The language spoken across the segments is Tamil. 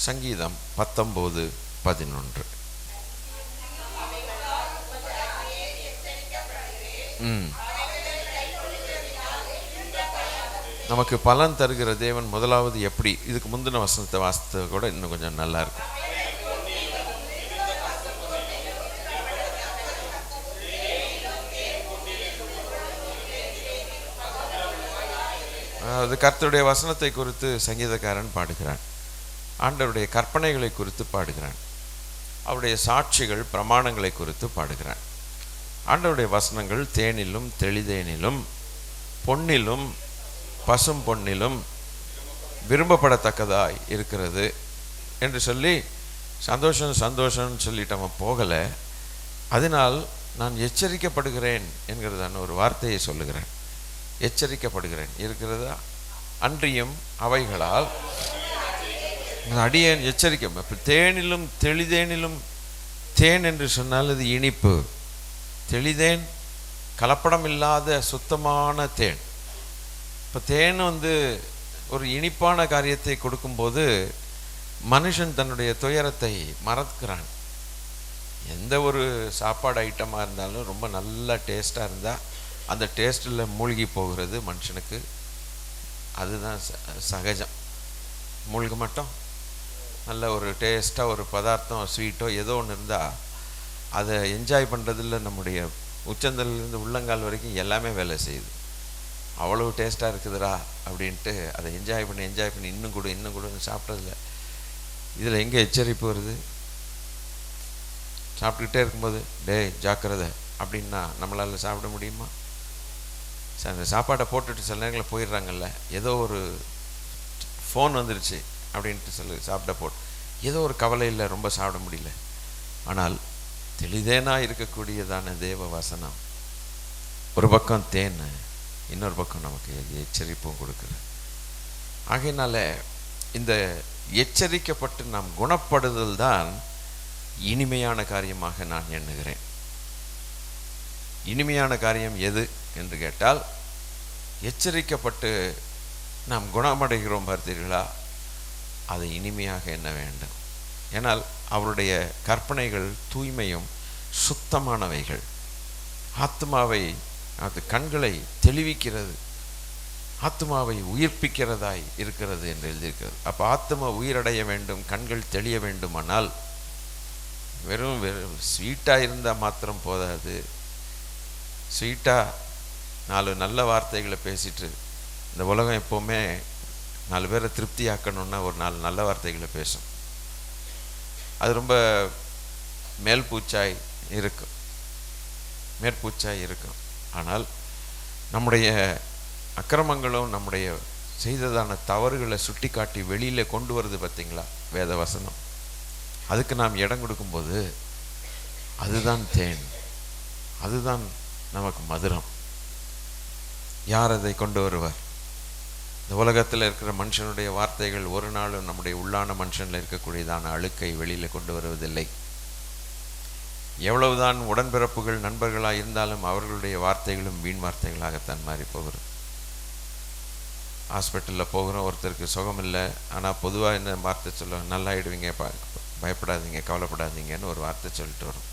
சங்கீதம் 19:11. நமக்கு பலன் தருகிற தேவன் முதலாவது எப்படி, இதுக்கு முந்தின வசனத்தை வாசித்த கூட இன்னும் கொஞ்சம் நல்லா இருக்கும். அது கர்த்தருடைய வசனத்தை குறித்து சங்கீதக்காரன் பாடுகிறான். ஆண்டவருடைய கற்பனைகளை குறித்து பாடுகிறான். அவருடைய சாட்சிகள் பிரமாணங்களை குறித்து பாடுகிறான். ஆண்டவருடைய வசனங்கள் தேனிலும் தெளிதேனிலும் பொன்னிலும் பசும் பொன்னிலும் விரும்பப்படத்தக்கதாய் இருக்கிறது என்று சொல்லி சந்தோஷம்னு சொல்லிட்டு அவன் போகலை. அதனால் நான் எச்சரிக்கப்படுகிறேன் என்கிறதான ஒரு வார்த்தையை சொல்லுகிறேன். எச்சரிக்கப்படுகிறேன் இருக்கிறதா? அன்றியும் அவைகளால் அடியேன் எச்சரிக்கை. இப்போ தேனிலும் தெளிதேனிலும், தேன் என்று சொன்னால் அது இனிப்பு. தெளிதேன் கலப்படம் இல்லாத சுத்தமான தேன். இப்போ தேன் ஒரு இனிப்பான காரியத்தை கொடுக்கும்போது மனுஷன் தன்னுடைய துயரத்தை மறக்கிறான். எந்த ஒரு சாப்பாடு ஐட்டமாக இருந்தாலும் ரொம்ப நல்லா டேஸ்ட்டாக இருந்தால் அந்த டேஸ்ட்டில் மூழ்கி போகிறது மனுஷனுக்கு. அதுதான் சகஜம். மூழ்க மாட்டோம். நல்ல ஒரு டேஸ்ட்டாக ஒரு பதார்த்தம், ஸ்வீட்டோ ஏதோ ஒன்று இருந்தால் அதை என்ஜாய் பண்ணுறதில்ல. நம்முடைய உச்சந்தலிருந்து உள்ளங்கால் வரைக்கும் எல்லாமே வேலை செய்யுது. அவ்வளோ டேஸ்ட்டாக இருக்குதுடா அப்படின்ட்டு அதை என்ஜாய் பண்ணி இன்னும் கூடன்னு சாப்பிட்றதில்ல. இதில் எங்கே எச்சரிப்பு வருது? சாப்பிட்டுக்கிட்டே இருக்கும்போது டேய் ஜாக்கிரதை அப்படின்னா நம்மளால் சாப்பிட முடியுமா? அந்த சாப்பாட்டை போட்டுட்டு சில நேரங்களில் போயிடுறாங்கல்ல. ஏதோ ஒரு ஃபோன் வந்துருச்சு அப்படின்ட்டு சாப்பிட போட்டு ஏதோ ஒரு கவலை இல்லை, ரொம்ப சாப்பிட முடியல. ஆனால் தெளிதேனாக இருக்கக்கூடியதான தேவ வசனம் ஒரு பக்கம் தேன், இன்னொரு பக்கம் நமக்கு எச்சரிப்பும் கொடுக்குது. ஆகையினால இந்த எச்சரிக்கப்பட்டு நாம் குணப்படுதல் தான் இனிமையான காரியமாக நான் எண்ணுகிறேன். இனிமையான காரியம் எது என்று கேட்டால், எச்சரிக்கப்பட்டு நாம் குணமடைகிறோம் பார்த்தீர்களா, அதை இனிமையாக எண்ண வேண்டும். ஏனால் அவருடைய கற்பனைகள் தூய்மையும் சுத்தமானவைகள். ஆத்மாவை, அது கண்களை தெளிவிக்கிறது, ஆத்மாவை உயிர்ப்பிக்கிறதாய் இருக்கிறது என்று எழுதியிருக்கிறது. அப்போ ஆத்மா உயிரடைய வேண்டும், கண்கள் தெளிய வேண்டுமானால் வெறும் ஸ்வீட்டாக இருந்தால் மாத்திரம் போதாது. ஸ்வீட்டாக 4 நல்ல வார்த்தைகளை பேசிட்டு, இந்த உலகம் எப்போவுமே 4 பேரை திருப்தி ஆக்கணுன்னா ஒரு 4 நல்ல வார்த்தைகளை பேசும். அது ரொம்ப மேற்பூச்சாய் இருக்கும். ஆனால் நம்முடைய அக்கிரமங்களும் நம்முடைய செய்ததான தவறுகளை சுட்டி காட்டி வெளியில் கொண்டு வருது பார்த்தீங்களா வேத வசனம். அதுக்கு நாம் இடம் கொடுக்கும்போது அதுதான் தேன், அதுதான் நமக்கு மதுரம். யார் அதை கொண்டு வருவார்? இந்த உலகத்தில் இருக்கிற மனுஷனுடைய வார்த்தைகள் ஒரு நாளும் நம்முடைய உள்ளான மனுஷனில் இருக்கக்கூடியதான அழுக்கை வெளியில் கொண்டு வருவதில்லை. எவ்வளவுதான் உடன்பிறப்புகள் நண்பர்களாக இருந்தாலும் அவர்களுடைய வார்த்தைகளும் வீண் வார்த்தைகளாகத்தான் மாறி போகிறது. ஹாஸ்பிட்டலில் போகிறோம், ஒருத்தருக்கு சுகம் இல்லை, ஆனால் பொதுவாக என்ன வார்த்தை சொல்லுவோம்? நல்லாயிடுவீங்க, பயப்படாதீங்க, கவலைப்படாதீங்கன்னு ஒரு வார்த்தை சொல்லிட்டு வரும்.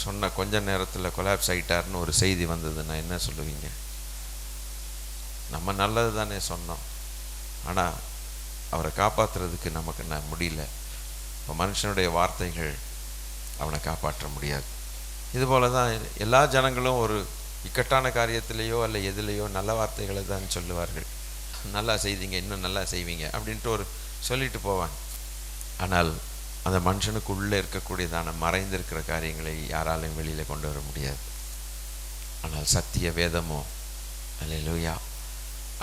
சொன்ன கொஞ்ச நேரத்தில் கொலாப்ஸ் ஆகிட்டார்னு ஒரு செய்தி வந்ததுன்னா என்ன சொல்லுவீங்க? நம்ம நல்லது தானே சொன்னோம், ஆனால் அவரை காப்பாற்றுறதுக்கு நமக்கு முடியல. இப்போ மனுஷனுடைய வார்த்தைகள் அவனை காப்பாற்ற முடியாது. இதுபோல தான் எல்லா ஜனங்களும் ஒரு இக்கட்டான காரியத்திலேயோ அல்ல எதுலேயோ நல்ல வார்த்தைகளை தான் சொல்லுவார்கள். நல்லா செய்தீங்க, இன்னும் நல்லா செய்வீங்க அப்படின்ட்டு ஒரு சொல்லிட்டு போவாங்க. ஆனால் அந்த மனுஷனுக்குள்ளே இருக்கக்கூடியதான மறைந்திருக்கிற காரியங்களை யாராலையும் வெளியில் கொண்டு வர முடியாது. ஆனால் சத்திய வேதமோ, அல்லேலூயா,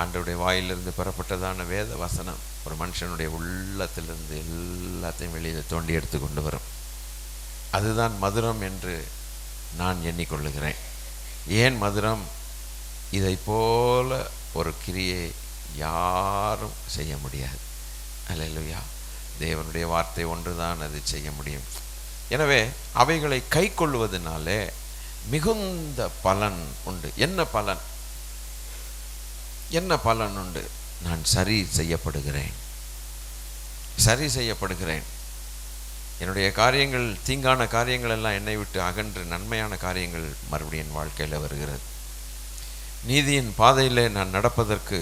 ஆண்டவருடைய வாயிலிருந்து பெறப்பட்டதான வேத வசனம் ஒரு மனுஷனுடைய உள்ளத்திலிருந்து எல்லாத்தையும் வெளியில் தோண்டி எடுத்து கொண்டு வரும். அதுதான் மதுரம் என்று நான் எண்ணிக்கொள்ளுகிறேன். ஏன் மதுரம்? இதை போல ஒரு கிரியை யாரும் செய்ய முடியாது. அல்லேலூயா. தேவனுடைய வார்த்தை ஒன்றுதான் அது செய்ய முடியும். எனவே அவைகளை கை கொள்வதனாலே மிகுந்த பலன் உண்டு. என்ன பலன்? என்ன பலன் உண்டு? நான் சரி செய்யப்படுகிறேன். சரி செய்யப்படுகிறேன். என்னுடைய காரியங்கள், தீங்கான காரியங்கள் எல்லாம் என்னை விட்டு அகன்று நன்மையான காரியங்கள் மறுபடியும் என் வாழ்க்கையில் வருகிறது. நீதியின் பாதையில் நான் நடப்பதற்கு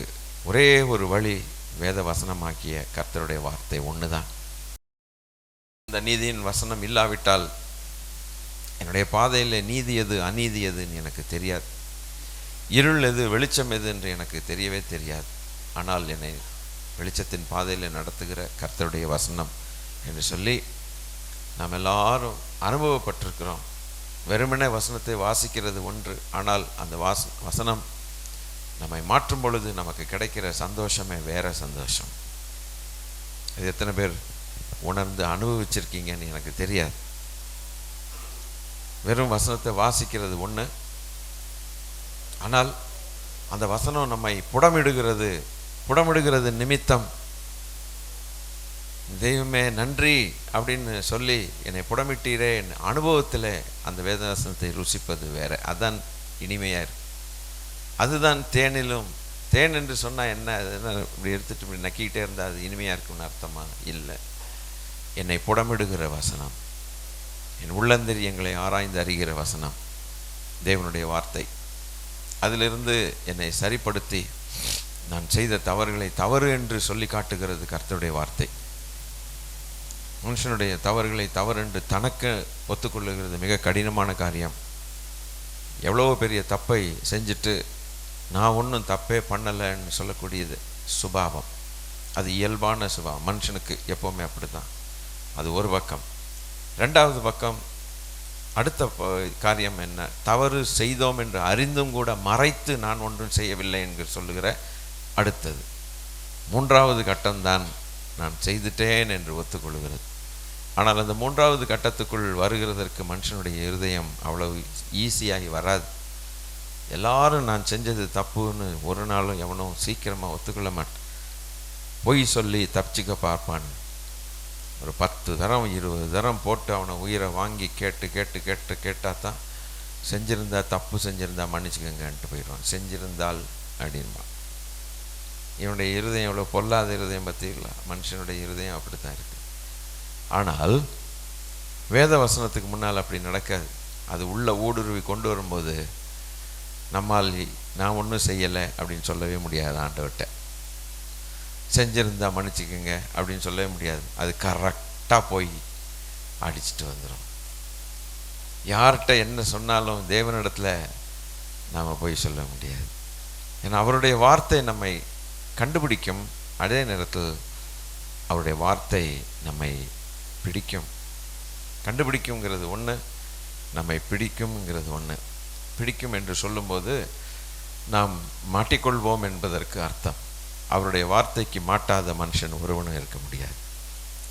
ஒரே ஒரு வழி வேத வசனமாக்கிய கர்த்தருடைய வார்த்தை ஒன்று தான். இந்த நீதியின் வசனம் இல்லாவிட்டால் என்னுடைய பாதையில் நீதி எது அநீதி எதுன்னு எனக்கு தெரியாது, இருள் எது வெளிச்சம் எது என்று எனக்கு தெரியவே தெரியாது. ஆனால் என்னை வெளிச்சத்தின் பாதையில் நடத்துகிற கர்த்தருடைய வசனம் என்று சொல்லி நாம் எல்லாரும் அனுபவப்பட்டிருக்கிறோம். வெறுமனே வசனத்தை வாசிக்கிறது ஒன்று, ஆனால் அந்த வசனம் நம்மை மாற்றும் பொழுது நமக்கு கிடைக்கிற சந்தோஷமே வேற சந்தோஷம். இது எத்தனை பேர் உணர்ந்து அனுபவிச்சிருக்கீங்கன்னு எனக்கு தெரியாது. வெறும் வசனத்தை வாசிக்கிறது ஒன்று, ஆனால் அந்த வசனம் நம்மை புடமிடுகிறது நிமித்தம் தெய்வமே நன்றி அப்படின்னு சொல்லி என்னை புடமிட்டீரே என் அனுபவத்தில் அந்த வேதவசனத்தை ருசிப்பது வேற. அதுதான் இனிமையாக இருக்கு. அதுதான் தேனிலும், தேன் என்று சொன்னால் என்ன, இப்படி எடுத்துட்டு இப்படி நக்கிக்கிட்டே இருந்தால் அது இனிமையாக இருக்கும்னு அர்த்தமா? இல்லை. என்னை புடமிடுகிற வசனம், என் உள்ளந்தரியங்களை ஆராய்ந்து அறிகிற வசனம், தேவனுடைய வார்த்தை, அதிலிருந்து என்னை சரிப்படுத்தி நான் செய்த தவறுகளை தவறு என்று சொல்லி காட்டுகிறது கர்த்தருடைய வார்த்தை. மனுஷனுடைய தவறுகளை தவறு என்று தனக்கு ஒத்துக்கொள்ளுகிறது மிக கடினமான காரியம். எவ்வளோ பெரிய தப்பை செஞ்சுட்டு நான் ஒன்றும் தப்பே பண்ணலைன்னு சொல்லக்கூடியது சுபாவம். அது இயல்பான சுபாவம், மனுஷனுக்கு எப்போவுமே அப்படி தான். அது ஒரு பக்கம். ரெண்டாவது பக்கம், அடுத்த காரியம் என்ன? தவறு செய்தோம் என்று அறிந்தும் கூட மறைத்து நான் ஒன்றும் செய்யவில்லை என்று சொல்லுகிற அடுத்தது. மூன்றாவது கட்டம்தான் நான் செய்துட்டேன் என்று ஒத்துக்கொள்கிறது. ஆனால் அந்த மூன்றாவது கட்டத்துக்குள் வருகிறதற்கு மனுஷனுடைய இருதயம் அவ்வளவு ஈஸியாகி வராது. எல்லாரும் நான் செஞ்சது தப்புன்னு ஒரு நாளும் எவனும் சீக்கிரமாக ஒத்துக்கொள்ள மாட்டேன். பொய் சொல்லி தப்பிச்சிக்க பார்ப்பான். ஒரு 10 தரம் 20 தரம் போட்டு அவனை உயிரை வாங்கி கேட்டால் தான் செஞ்சிருந்தா, தப்பு செஞ்சிருந்தா மன்னிச்சுக்கங்கன்ட்டு போயிடுவான். செஞ்சிருந்தால் அப்படின்பான். இவனுடைய இருதயம் எவ்வளோ பொல்லாத இருதயம் பார்த்தீங்களா? மனுஷனுடைய இருதயம் அப்படி தான் இருக்குது. ஆனால் வேத வசனத்துக்கு முன்னால் அப்படி நடக்காது. அது உள்ள ஊடுருவி கொண்டு வரும்போது நம்மால் நான் ஒன்றும் செய்யலை அப்படின்னு சொல்லவே முடியாது. ஆண்டவர்கிட்ட செஞ்சிருந்தா மன்னிச்சுக்கோங்க அப்படின்னு சொல்லவே முடியாது. அது கரெக்டாக போய் அடிச்சுட்டு வந்துடும். யார்கிட்ட என்ன சொன்னாலும் தேவனிடத்தில் நாம் போய் சொல்ல முடியாது. ஏன்னா அவருடைய வார்த்தை நம்மை கண்டுபிடிக்கும். அதே நேரத்தில் அவருடைய வார்த்தை நம்மை பிடிக்கும். கண்டுபிடிக்குங்கிறது ஒன்று, நம்மை பிடிக்கும்ங்கிறது ஒன்று. பிடிக்கும் என்று சொல்லும்போது நாம் மாட்டிக்கொள்வோம் என்பதற்கு அர்த்தம். அவருடைய வார்த்தைக்கு மாட்டாத மனுஷன் ஒருவனும் இருக்க முடியாது.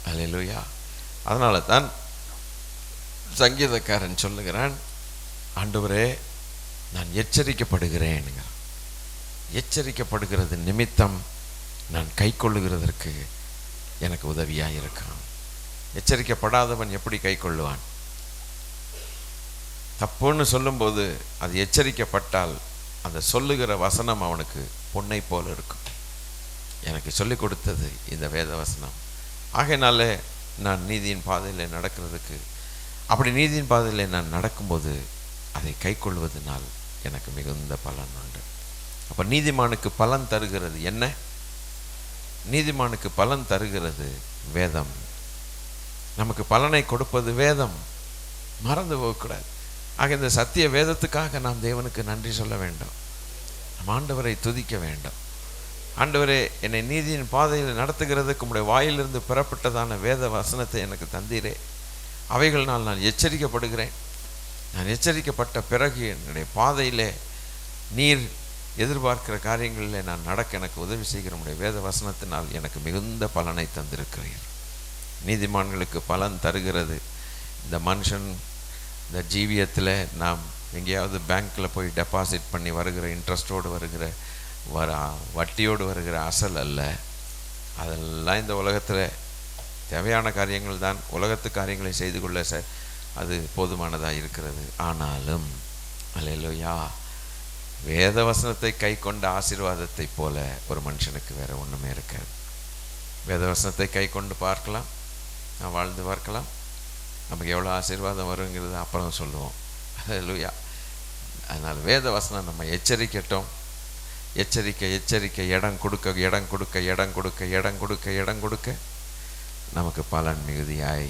அல்லேலூயா. அதனால தான் சங்கீதக்காரன் சொல்லுகிறான், ஆண்டவரே நான் எச்சரிக்கப்படுகிறேனுங்கிறான். எச்சரிக்கப்படுகிறது நிமித்தம் நான் கை கொள்ளுகிறதற்கு எனக்கு உதவியாக இருக்கான். எச்சரிக்கப்படாதவன் எப்படி கை கொள்ளுவான்? தப்புன்னு சொல்லும்போது அது எச்சரிக்கப்பட்டால் அந்த சொல்லுகிற வசனம் அவனுக்கு பொன்னை போல இருக்கும். எனக்கு சொல்லிக் கொடுத்தது இந்த வேத வசனம். ஆகையினாலே நான் நீதியின் பாதையில் நடக்கிறதுக்கு, அப்படி நீதியின் பாதையில் நான் நடக்கும்போது அதை கை கொள்வதனால் எனக்கு மிகுந்த பலன் உண்டு. அப்போ நீதிமானுக்கு பலன் தருகிறது என்ன? நீதிமானுக்கு பலன் தருகிறது வேதம். நமக்கு பலனை கொடுப்பது வேதம். மறந்து போகக்கூடாது. ஆக இந்த சத்திய வேதத்துக்காக நாம் தேவனுக்கு நன்றி சொல்ல வேண்டும். நம் ஆண்டவரை துதிக்க வேண்டும். ஆண்டவரே, என்னை நீதியின் பாதையில் நடத்துகிறதுக்கு உம்முடைய வாயிலிருந்து பெறப்பட்டதான வேத வசனத்தை எனக்கு தந்தீரே. அவைகள்னால் நான் எச்சரிக்கப்படுகிறேன். நான் எச்சரிக்கப்பட்ட பிறகு என்னுடைய பாதையிலே நீர் எதிர்பார்க்கிற காரியங்களில் நான் நடக்க எனக்கு உதவி செய்கிற உம்முடைய வேத வசனத்தினால் எனக்கு மிகுந்த பலனை தந்திருக்கிறீர். நீதிமான்களுக்கு பலன் தருகிறது. இந்த மனுஷன் இந்த ஜீவியத்தில் நாம் எங்கேயாவது பேங்க்கில் போய் டெபாசிட் பண்ணி வருகிற இன்ட்ரெஸ்டோடு வருகிற வட்டியோடு வருகிற அசல் அல்ல. அதெல்லாம் இந்த உலகத்தில் தேவையான காரியங்கள் தான். உலகத்து காரியங்களை செய்து கொள்ள அது போதுமானதாக இருக்கிறது. ஆனாலும் அல்லேலூயா, வேத வசனத்தை கை கொண்ட ஆசீர்வாதத்தை போல ஒரு மனுஷனுக்கு வேற ஒன்றுமே இருக்காது. வேதவசனத்தை கை கொண்டு பார்க்கலாம், நான் வாழ்ந்து பார்க்கலாம், நமக்கு எவ்வளோ ஆசீர்வாதம் வருங்கிறது அப்புறம் சொல்லுவோம். ஹல்லேலூயா. அதனால் வேத வசனம் நம்ம எச்சரிக்கட்டும். எச்சரிக்கை எச்சரிக்கை, இடம் கொடுக்க இடம் கொடுக்க இடம் கொடுக்க இடம் கொடுக்க இடம் கொடுக்க நமக்கு பலன் மிகுதியாய்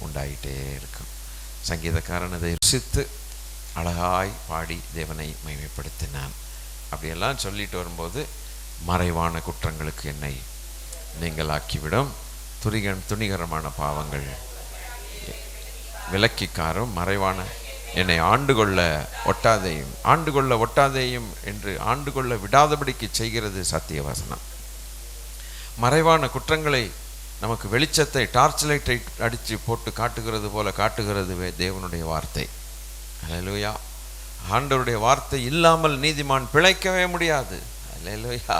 உண்டாயிட்டே இருக்கும். சங்கீதக்காரன் அதை ருசித்து அழகாய் பாடி தேவனை மகிமைப்படுத்தினான். அப்படியெல்லாம் சொல்லிட்டு வரும்போது, மறைவான குற்றங்களுக்கு என்னை நீங்கள் ஆக்கிவிடும், துணிகரமான பாவங்கள் விலக்கிக்காரும், மறைவான என்னை ஆண்டுகொள்ள ஒட்டாதேயும் என்று ஆண்டுகொள்ள விடாதபடிக்கு செய்கிறது சத்திய வசனம். மறைவான குற்றங்களை நமக்கு வெளிச்சத்தை, டார்ச் லைட்டை அடித்து போட்டு காட்டுகிறது போல காட்டுகிறது தேவனுடைய வார்த்தை. அல்லேலூயா. ஆண்டவருடைய வார்த்தை இல்லாமல் நீதிமான் பிழைக்கவே முடியாது. அல்லேலூயா.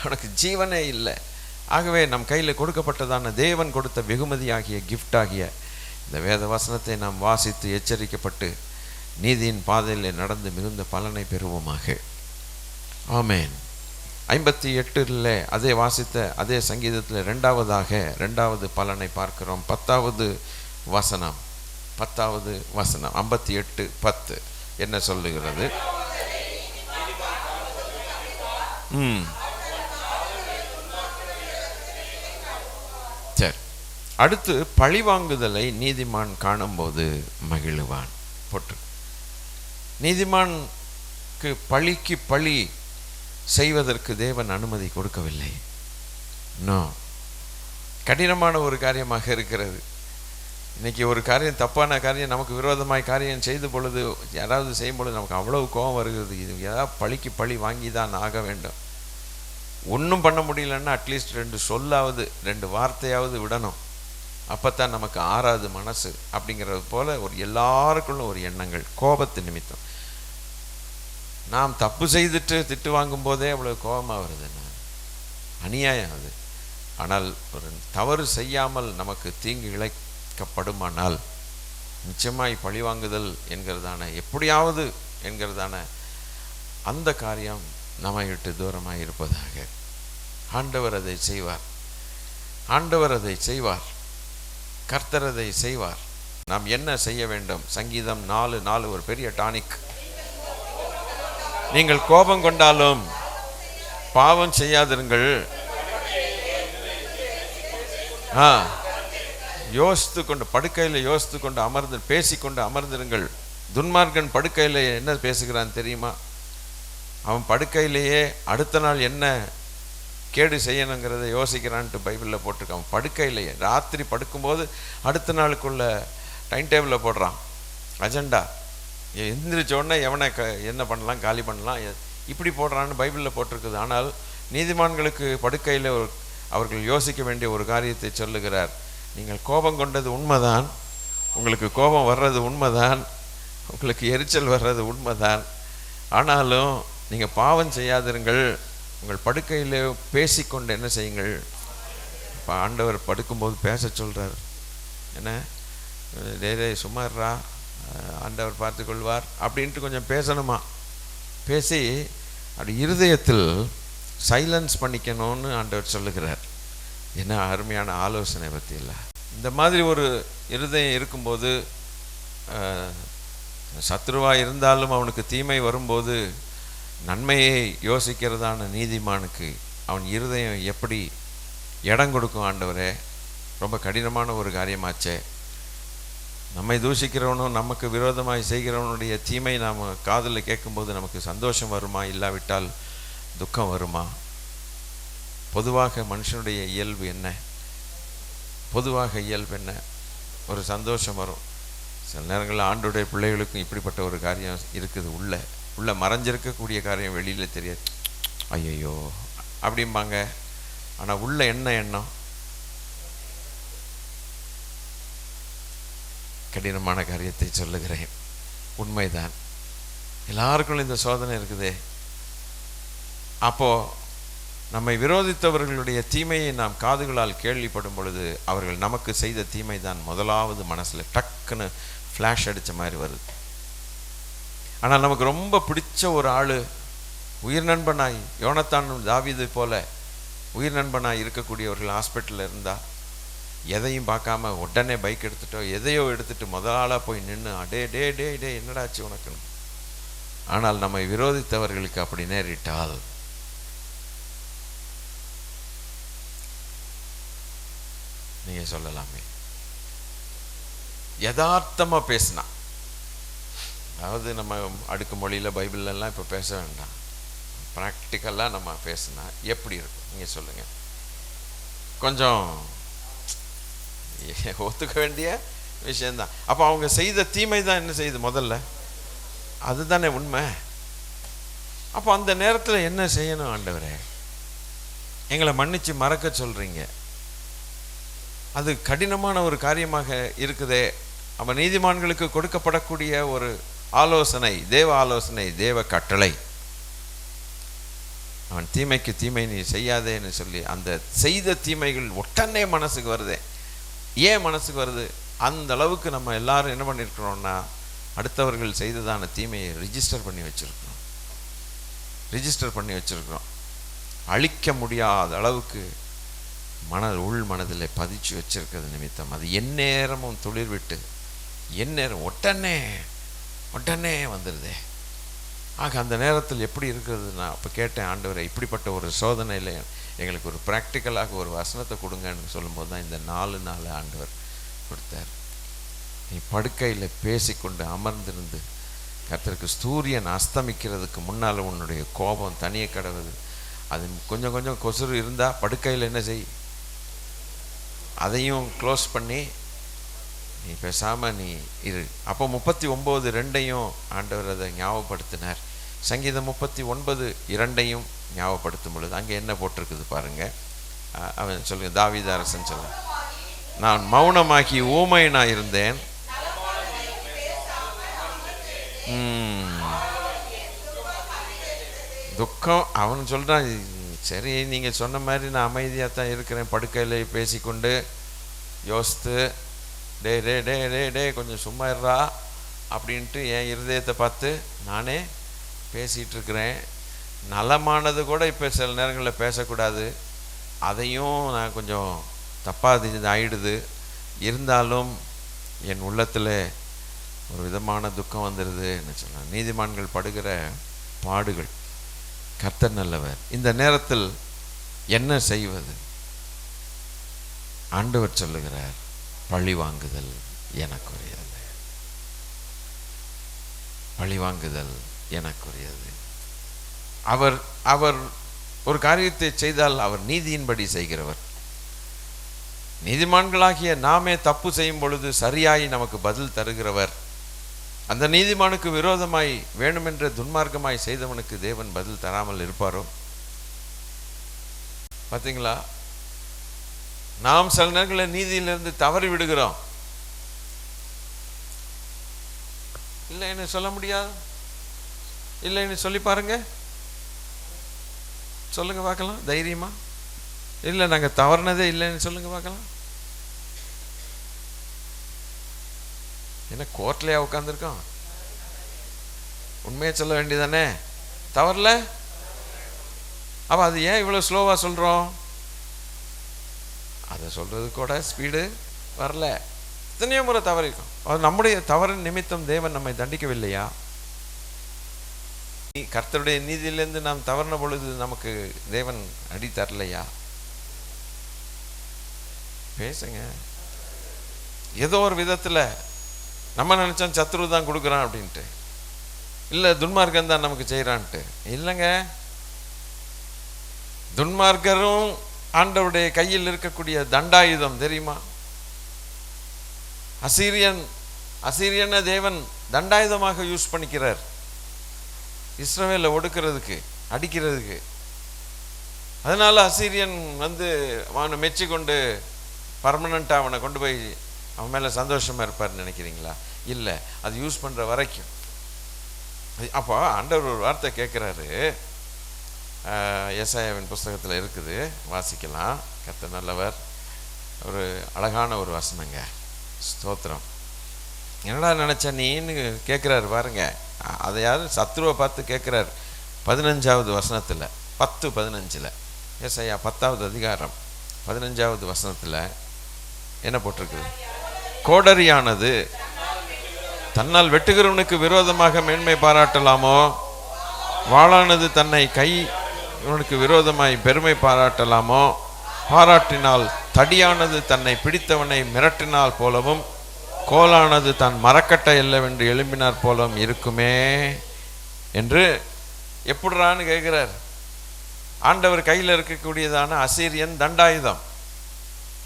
அவனுக்கு ஜீவனே இல்லை. ஆகவே நம் கையில் கொடுக்கப்பட்டதான தேவன் கொடுத்த வெகுமதியாகிய கிஃப்டாகிய இந்த வேத வசனத்தை நாம் வாசித்து எச்சரிக்கப்பட்டு நீதியின் பாதையில் நடந்து மிகுந்த பலனை பெறுவோமாக. ஆமேன். 58 அதே வாசித்த அதே சங்கீதத்தில் இரண்டாவது பலனை பார்க்கிறோம். 10வது வசனம் 58:10 என்ன சொல்லுகிறது? சரி, அடுத்து பழிவாங்குதலை நீதிமான் காணும்போது மகிழுவான் போட்டு. நீதிமானுக்கு பழிக்கு பழி செய்வதற்கு தேவன் அனுமதி கொடுக்கவில்லை. கடினமான ஒரு காரியமாக இருக்கிறது. இன்னைக்கு ஒரு காரியம், தப்பான காரியம், நமக்கு விரோதமாய் காரியம் செய்த பொழுது, யாராவது செய்யும் பொழுது நமக்கு அவ்வளவு கோபம் வருகிறது. இது ஏதாவது பழிக்கு பழி வாங்கி தான் ஆக வேண்டும். ஒன்றும் பண்ண முடியலன்னா அட்லீஸ்ட் 2 சொல்லாவது, 2 வார்த்தையாவது விடணும். அப்போத்தான் நமக்கு ஆறாது மனசு. அப்படிங்கிறது போல ஒரு எல்லாருக்குள்ளும் ஒரு எண்ணங்கள், கோபத்து நிமித்தம். நாம் தப்பு செய்துட்டு திட்டு வாங்கும் போதே அவ்வளவு கோபமாக வருது. அநியாயம் அது. ஆனால் ஒரு தவறு செய்யாமல் நமக்கு தீங்கு இழைக்கப்படுமானால் நிச்சயமாய் பழிவாங்குதல் என்கிறதான, எப்படியாவது என்கிறதான அந்த காரியம் நம்மை விட்டு தூரமாக இருப்பதாக. ஆண்டவர் அதை செய்வார். கர்த்தர் அதை செய்வார். நாம் என்ன செய்ய வேண்டும்? சங்கீதம் 4:4 ஒரு பெரிய டானிக். நீங்கள் கோபம் கொண்டாலும் பாவம் செய்யாதிருங்கள். யோசித்து கொண்டு படுக்கையில் யோசித்து கொண்டு பேசிக்கொண்டு அமர்ந்திருங்கள். துன்மார்க்கன் படுக்கையில் என்ன பேசுகிறான் தெரியுமா? அவன் படுக்கையிலேயே அடுத்த நாள் என்ன கேடு செய்யணுங்கிறத யோசிக்கிறான்ட்டு பைபிளில் போட்டிருக்கான். படுக்கையிலேயே ராத்திரி படுக்கும்போது அடுத்த நாளுக்குள்ள டைம் டேபிளில் போடுறான் அஜெண்டா. எந்திரிச்சோடனே எவனை என்ன பண்ணலாம், காலி பண்ணலாம், இப்படி போடுறான்னு பைபிளில் போட்டிருக்குது. ஆனால் நீதிமான்களுக்கு படுக்கையில் அவர்கள் யோசிக்க வேண்டிய ஒரு காரியத்தை சொல்லுகிறார். நீங்கள் கோபம் கொண்டது உண்மைதான், உங்களுக்கு கோபம் வர்றது உண்மைதான், உங்களுக்கு எரிச்சல் வர்றது உண்மைதான். ஆனாலும் நீங்கள் பாவம் செய்யாதிருங்கள். உங்கள் படுக்கையில் பேசிக்கொண்டு என்ன செய்யுங்கள்? இப்போ ஆண்டவர் படுக்கும்போது பேச சொல்கிறார். என்ன டே சும்மாறா, ஆண்டவர் பார்த்து கொள்வார் அப்படின்ட்டு கொஞ்சம் பேசணுமா. பேசி அப்படி இருதயத்தில் சைலன்ஸ் பண்ணிக்கணும்னு ஆண்டவர் சொல்லுகிறார். என்ன அருமையான ஆலோசனை பற்றி இல்லை. இந்த மாதிரி ஒரு இருதயம் இருக்கும்போது, சத்ருவாக இருந்தாலும் அவனுக்கு தீமை வரும்போது நன்மையை யோசிக்கிறதான நீதிமானுக்கு அவன் இருதயம் எப்படி இடம் கொடுக்கும்? ஆண்டவரே, ரொம்ப கடினமான ஒரு காரியமாச்சே. நம்மை தூஷிக்கிறவனும் நமக்கு விரோதமாய் செய்கிறவனுடைய தீமை நாம் காதில் கேட்கும்போது நமக்கு சந்தோஷம் வருமா, இல்லாவிட்டால் துக்கம் வருமா? பொதுவாக மனுஷனுடைய இயல்பு என்ன? ஒரு சந்தோஷம் வரும். சில நேரங்களில் ஆண்டுடைய பிள்ளைகளுக்கும் இப்படிப்பட்ட ஒரு காரியம் இருக்குது. உள்ள மறைஞ்சிருக்கக்கூடிய காரியம் வெளியில் தெரியாது. ஐயையோ அப்படிம்பாங்க. ஆனால் உள்ள என்ன எண்ணம்? கடினமான காரியத்தை சொல்லுகிறேன், உண்மைதான். எல்லாருக்கும் இந்த சோதனை இருக்குதே. அப்போ நம்மை விரோதித்தவர்களுடைய தீமையை நாம் காதுகளால் கேள்விப்படும் பொழுது அவர்கள் நமக்கு செய்த தீமை தான் முதலாவது மனசில் டக்குன்னு ஃப்ளாஷ் அடித்த மாதிரி வருது. ஆனால் நமக்கு ரொம்ப பிடிச்ச ஒரு ஆள், உயிர் நண்பனாய் யோனத்தான் தாவீது போல உயிர் நண்பனாக இருக்கக்கூடியவர்கள் ஹாஸ்பிட்டலில் இருந்தால் எதையும் பார்க்காம உடனே பைக் எடுத்துட்டோ எதையோ எடுத்துட்டு முதலாளாக போய் நின்று அடே டே டே டே என்னடாச்சு உனக்குன்னு. ஆனால் நம்மை விரோதித்தவர்களுக்கு அப்படி நேரிட்டால் நீங்க சொல்லலாமே, யதார்த்தமா பேசினா, அதாவது நம்ம அடுக்கு மொழியில பைபிள்லாம் இப்போ பேச வேண்டாம், ப்ராக்டிக்கலாக நம்ம பேசினா எப்படி இருக்கும் நீங்க சொல்லுங்க. கொஞ்சம் ஒத்துக்க வேண்டிய விஷயம்தான். அப்போ அவங்க செய்த தீமை தான் என்ன செய்யுது முதல்ல, அதுதானே உண்மை. அப்போ அந்த நேரத்தில் என்ன செய்யணும்? ஆண்டவரே எங்களை மன்னிச்சு மறக்க சொல்றீங்க, அது கடினமான ஒரு காரியமாக இருக்குதே. அவன் நீதிமான்களுக்கு கொடுக்கப்படக்கூடிய ஒரு ஆலோசனை, தேவ ஆலோசனை, தேவ கட்டளை, அவன் தீமைக்கு தீமை நீ செய்யாதேன்னு சொல்லி அந்த செய்த தீமைகள் உடனே மனசுக்கு வருதே. ஏன் மனசுக்கு வருது? அந்த அளவுக்கு நம்ம எல்லாரும் என்ன பண்ணியிருக்கிறோம்னா, அடுத்தவர்கள் செய்ததான தீமையை ரிஜிஸ்டர் பண்ணி வச்சிருக்கிறோம். அழிக்க முடியாத அளவுக்கு உள் மனதில் பதிச்சு வச்சிருக்கிறது நிமித்தம் அது எந்நேரமும் துளிர் விட்டு எந்நேரம் உடனே வந்துடுதே. ஆக அந்த நேரத்தில் எப்படி இருக்கிறது? நான் அப்போ கேட்டேன், ஆண்டவரை இப்படிப்பட்ட ஒரு சோதனையில் எங்களுக்கு ஒரு ப்ராக்டிக்கலாக ஒரு வசனத்தை கொடுங்கன்னு சொல்லும்போது தான் இந்த 4 நாள் ஆண்டவர் கொடுத்தார். நீ படுக்கையில் பேசிக்கொண்டு அமர்ந்திருந்து கர்த்தருக்கு சூரியன் அஸ்தமிக்கிறதுக்கு முன்னால் உன்னுடைய கோபம் தனியே கடவுது. அது கொஞ்சம் கொசுறு இருந்தால் படுக்கையில் என்ன செய், அதையும் க்ளோஸ் பண்ணி நீ பேசாமல் நீ இரு. அப்போ 39:2 ஆண்டவர் அதை ஞாபகப்படுத்தினார். சங்கீதம் 39:2 ஞாபகப்படுத்தும் பொழுது அங்கே என்ன போட்டிருக்குது பாருங்க. அவன் சொல்லுங்க, தாவீது அரசன் சொல்ல, நான் மௌனமாகி ஊமையனாக இருந்தேன். துக்கம் அவன் சொல்கிறான், சரி நீங்கள் சொன்ன மாதிரி நான் அமைதியாக தான் இருக்கிறேன், படுக்கையில் பேசிக்கொண்டு யோசித்து டே டே டே டே டே கொஞ்சம் சும்மா இருறா அப்படின்ட்டு என் இருதயத்தை பார்த்து நானே பேசிகிட்டு இருக்கிறேன். நலமானது கூட இப்போ சில நேரங்களில் பேசக்கூடாது, அதையும் நான் கொஞ்சம் தப்பாக ஆயிடுது. இருந்தாலும் என் உள்ளத்தில் ஒரு விதமான துக்கம் வந்துடுதுன்னு சொன்னான். நீதிமான்கள் படுகிற பாடுகள், கர்த்தர் நல்லவர். இந்த நேரத்தில் என்ன செய்வது? ஆண்டவர் சொல்லுகிறார், பழி வாங்குதல் எனக்குரியது, பழி வாங்குதல் எனக்குரியது. அவர் அவர் ஒரு காரியத்தை செய்தால் அவர் நீதியின்படி செய்கிறவர். நீதிமான்களாகிய நாமே தப்பு செய்யும் பொழுது சரியாய் நமக்கு பதில் தருகிறவர். அந்த நீதிமானுக்கு விரோதமாய் வேணுமென்ற துன்மார்க்கமாய் செய்தவனுக்கு தேவன் பதில் தராமல் இருப்பாரோ? பார்த்தீங்களா? நாம் சில நேரங்களில் நீதியிலிருந்து தவறி விடுகிறோம். இல்லைன்னு சொல்ல முடியாது. இல்லைன்னு சொல்லி பாருங்க, சொல்லுங்க பார்க்கலாம் தைரியமா. இல்லை நாங்கள் தவறுனதே இல்லைன்னு சொல்லுங்க பார்க்கலாம். என்ன கோர்ட்லயா உட்காந்துருக்கோம்? உண்மையை சொல்ல வேண்டியதானே? தவறல. அப்போ அது ஏன் இவ்வளோ ஸ்லோவாக சொல்கிறோம்? அதை சொல்கிறது கூட ஸ்பீடு வரல. எத்தனையோ முறை தவறிக்கும். அது நம்முடைய தவறின் நிமித்தம் தேவன் நம்மை தண்டிக்கவில்லையா? கர்த்தருடைய நீதியிலிருந்து நாம் தவறின பொழுது நமக்கு தேவன் அடி தரலையா? பேசுங்க. ஏதோ ஒரு விதத்தில் நம்ம நினச்சோம் சத்ரு தான் கொடுக்குறான் அப்படின்ட்டு, இல்லை துன்மார்க்கன் தான் நமக்கு செய்கிறான்ட்டு. இல்லைங்க, துன்மார்க்கரும் ஆண்டவருடைய கையில் இருக்கக்கூடிய தண்டாயுதம் தெரியுமா? அசீரியனை தேவன் தண்டாயுதமாக யூஸ் பண்ணிக்கிறார், இஸ்ரவேலை ஒடுக்கிறதுக்கு, அடிக்கிறதுக்கு. அதனால அசீரியன் அவனை மெச்சி கொண்டு பர்மனண்ட்டாக அவனை கொண்டு போய் அவன் மேலே சந்தோஷமாக இருப்பார்னு நினைக்கிறீங்களா? இல்லை, அது யூஸ் பண்ணுற வரைக்கும். அப்போ ஆண்டவர் ஒரு வார்த்தை கேட்குறாரு, ஏசாயாவின் புஸ்தகத்தில் இருக்குது, வாசிக்கலாம். கர்த்தர் நல்லவர். ஒரு அழகான ஒரு வசனங்க, ஸ்தோத்திரம். என்னடா நினச்ச நீன்னு கேட்குறாரு பாருங்க. அதை யாரும் சத்ருவை பார்த்து கேட்குறாரு. 15வது வசனத்தில் 10:15 ஏசாயா 10வது அதிகாரம் 15வது வசனத்தில் என்ன போட்டிருக்கு? கோடரியானது தன்னால் வெட்டுகிறவனுக்கு விரோதமாக மேன்மை பாராட்டலாமோ? வாளானது தன்னை இவனுக்கு விரோதமாய் பெருமை பாராட்டலாமோ? பாராட்டினால் தடியானது தன்னை பிடித்தவனை மிரட்டினால் போலவும் கோலானது தன் மரக்கட்டை அல்லவென்று எழும்பினார் போலவும் இருக்குமே என்று எப்படிறான்னு கேட்கிறார். ஆண்டவர் கையில் இருக்கக்கூடியதான அசீரியன் தண்டாயுதம்.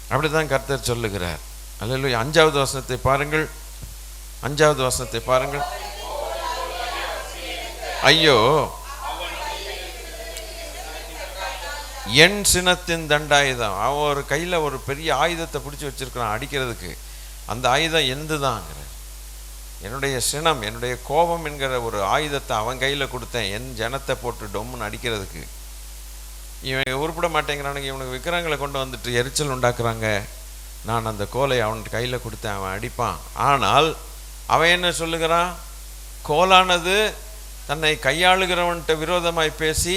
அப்படிதான் கர்த்தர் சொல்லுகிறார். அல்லேலூயா. 5வது வசனத்தை பாருங்கள். 5வது வசனத்தை பாருங்கள். ஐயோ, என் சினத்தின் தண்டாயுதம். அவன் ஒரு கையில் ஒரு பெரிய ஆயுதத்தை பிடிச்சி வச்சிருக்கிறான் அடிக்கிறதுக்கு. அந்த ஆயுதம் எந்துதாங்கிற என்னுடைய சினம், என்னுடைய கோபம் என்கிற ஒரு ஆயுதத்தை அவன் கையில் கொடுத்தேன் என் ஜனத்தை போட்டு டொம்முன்னு அடிக்கிறதுக்கு. இவன் உருப்பிட மாட்டேங்கிறானுங்க. இவனுக்கு விக்கிரங்களை கொண்டு வந்துட்டு எரிச்சல் உண்டாக்குறாங்க. நான் அந்த கோலை அவன் கையில் கொடுத்தேன், அவன் அடிப்பான். ஆனால் அவன் என்ன சொல்லுகிறான்? கோலானது தன்னை கையாளுகிறவன்கிட்ட விரோதமாய் பேசி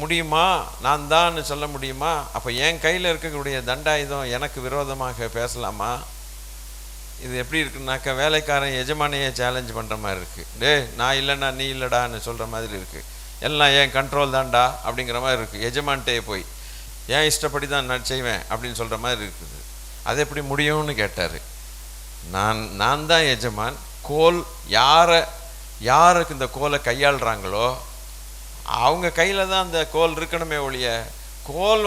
முடியுமா? நான் தான் சொல்ல முடியுமா? அப்போ என் கையில் இருக்கக்கூடிய தண்டாயுதம் எனக்கு விரோதமாக பேசலாமா? இது எப்படி இருக்குன்னாக்கா, வேலைக்காரன் எஜமானையே சேலஞ்ச் பண்ணுற மாதிரி இருக்குது. டே, நான் இல்லைன்னா நீ இல்லைடான்னு சொல்கிற மாதிரி இருக்குது. எல்லாம் ஏன் கண்ட்ரோல் தான்டா அப்படிங்கிற மாதிரி இருக்குது. எஜமான்ட்டே போய் ஏன் இஷ்டப்படி தான் நான் செய்வேன் அப்படின்னு சொல்கிற மாதிரி இருக்குது. அது எப்படி முடியும்னு கேட்டார். நான் தான் எஜமான். கோல் யாருக்கு இந்த கோலை கையாளுறாங்களோ அவங்க கையில் தான் அந்த கோல் இருக்கணுமே ஒழிய, கோல்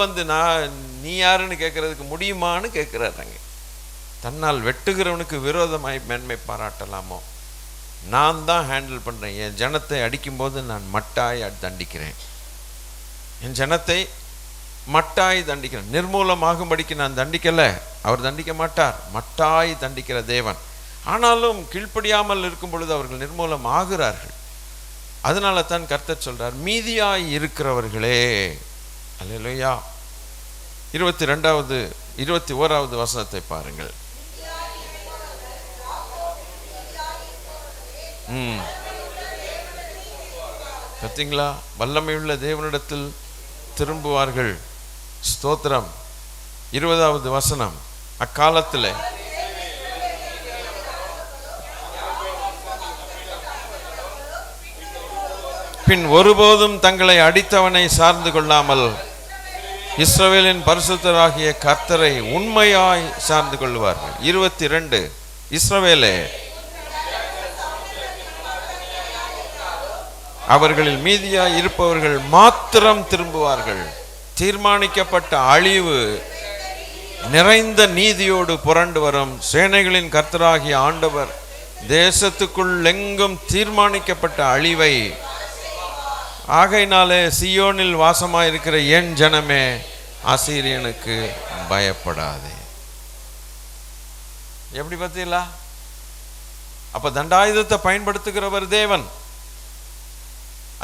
நீ யாருன்னு கேட்குறதுக்கு முடியுமான்னு கேட்குறாங்க. தன்னால் வெட்டுகிறவனுக்கு விரோதமாய் மேன்மை பாராட்டலாமோ? நான் தான் ஹேண்டில் பண்ணுறேன். என் ஜனத்தை அடிக்கும்போது நான் மட்டாய் தண்டிக்கிறேன். என் ஜனத்தை மட்டாய் தண்டிக்கிறேன். நிர்மூலமாகும்படிக்கு நான் தண்டிக்கலை, அவர் தண்டிக்க மாட்டார். மட்டாய் தண்டிக்கிற தேவன். ஆனாலும் கீழ்ப்படியாமல் இருக்கும் பொழுது அவர்கள் நிர்மூலம் ஆகிறார்கள். அதனால தான் கர்த்தர் சொல்றார், மீதியாய் இருக்கிறவர்களே. அல்லேலூயா. 21வது வசனத்தை பாருங்கள். பார்த்தீங்களா? வல்லமையுள்ள தேவனிடத்தில் திரும்புவார்கள். ஸ்தோத்திரம். 20வது வசனம். அக்காலத்தில் பின் ஒருபோதும் தங்களை அடித்தவனை சார்ந்து கொள்ளாமல் இஸ்ரவேலின் பரிசுத்தராகிய கர்த்தரை உண்மையாய் சார்ந்து கொள்வார்கள். 22. இஸ்ரவேலே, அவர்களில் மீதியாய் இருப்பவர்கள் மாத்திரம் திரும்புவார்கள். தீர்மானிக்கப்பட்ட அழிவு நிறைந்த நீதியோடு புரண்டு வரும். சேனைகளின் கர்த்தராகிய ஆண்டவர் தேசத்துக்குள் எங்கும் தீர்மானிக்கப்பட்ட அழிவை, ஆகையினாலே சியோனில் வாசமாயிருக்கிற என் ஜனமே, அசீரியனுக்கு பயப்படாதே. எப்படி பார்த்தீங்களா? அப்ப தண்டாயுதத்தை பயன்படுத்துகிறவர் தேவன்.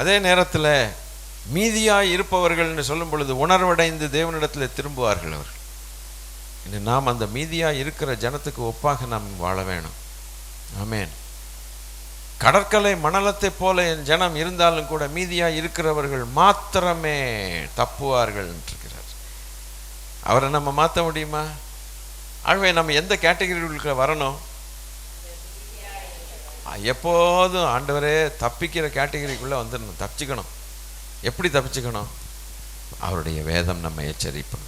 அதே நேரத்தில் மீதியாய் இருப்பவர்கள்னு சொல்லும் பொழுது உணர்வடைந்து தேவனிடத்தில் திரும்புவார்கள் அவர்கள். இன்று நாம் அந்த மீதியாய் இருக்கிற ஜனத்துக்கு ஒப்பாக நாம் வாழ வேணும். ஆமேன். கடற்கரை மணலத்தை போல என் ஜனம் இருந்தாலும் கூட மீதியாய் இருக்கிறவர்கள் மாத்திரமே தப்புவார்கள் இருக்கிறார். அவரை நம்ம மாற்ற முடியுமா? ஆகவே நம்ம எந்த கேட்டகரிகளுக்கு வரணும்? எப்போதும் ஆண்டவரே தப்பிக்கிற கேட்டகரிக்குள்ளே வந்துடணும், தப்பிச்சுக்கணும். எப்படி தப்பிச்சுக்கணும்? அவருடைய வேதம் நம்ம எச்சரிப்போம்.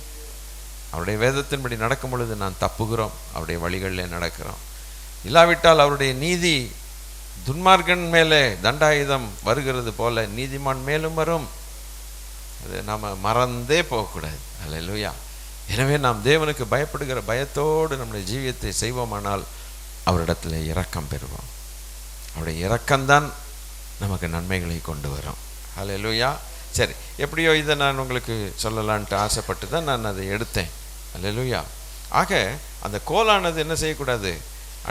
அவருடைய வேதத்தின்படி நடக்கும் பொழுது நான் தப்புகிறோம், அவருடைய வழிகளில் நடக்கிறோம். இல்லாவிட்டால் அவருடைய நீதி துன்மார்க்கன் மேலே தண்டாயுதம் வருகிறது போல நீதிமான் மேலும் வரும். அது நாம் மறந்தே போகக்கூடாது. அல்லேலூயா. எனவே நாம் தேவனுக்கு பயப்படுகிற பயத்தோடு நம்முடைய ஜீவியத்தை செய்வோமானால் அவரிடத்தில் இரக்கம் பெறுவோம். அவருடைய இரக்கம்தான் நமக்கு நன்மைகளை கொண்டு வரும். அல்லேலூயா. சரி, எப்படியோ இதை நான் உங்களுக்கு சொல்லலான்ட்டு ஆசைப்பட்டு தான் நான் அதை எடுத்தேன். அல்லேலூயா. ஆக அந்த கோலானது என்ன செய்யக்கூடாது?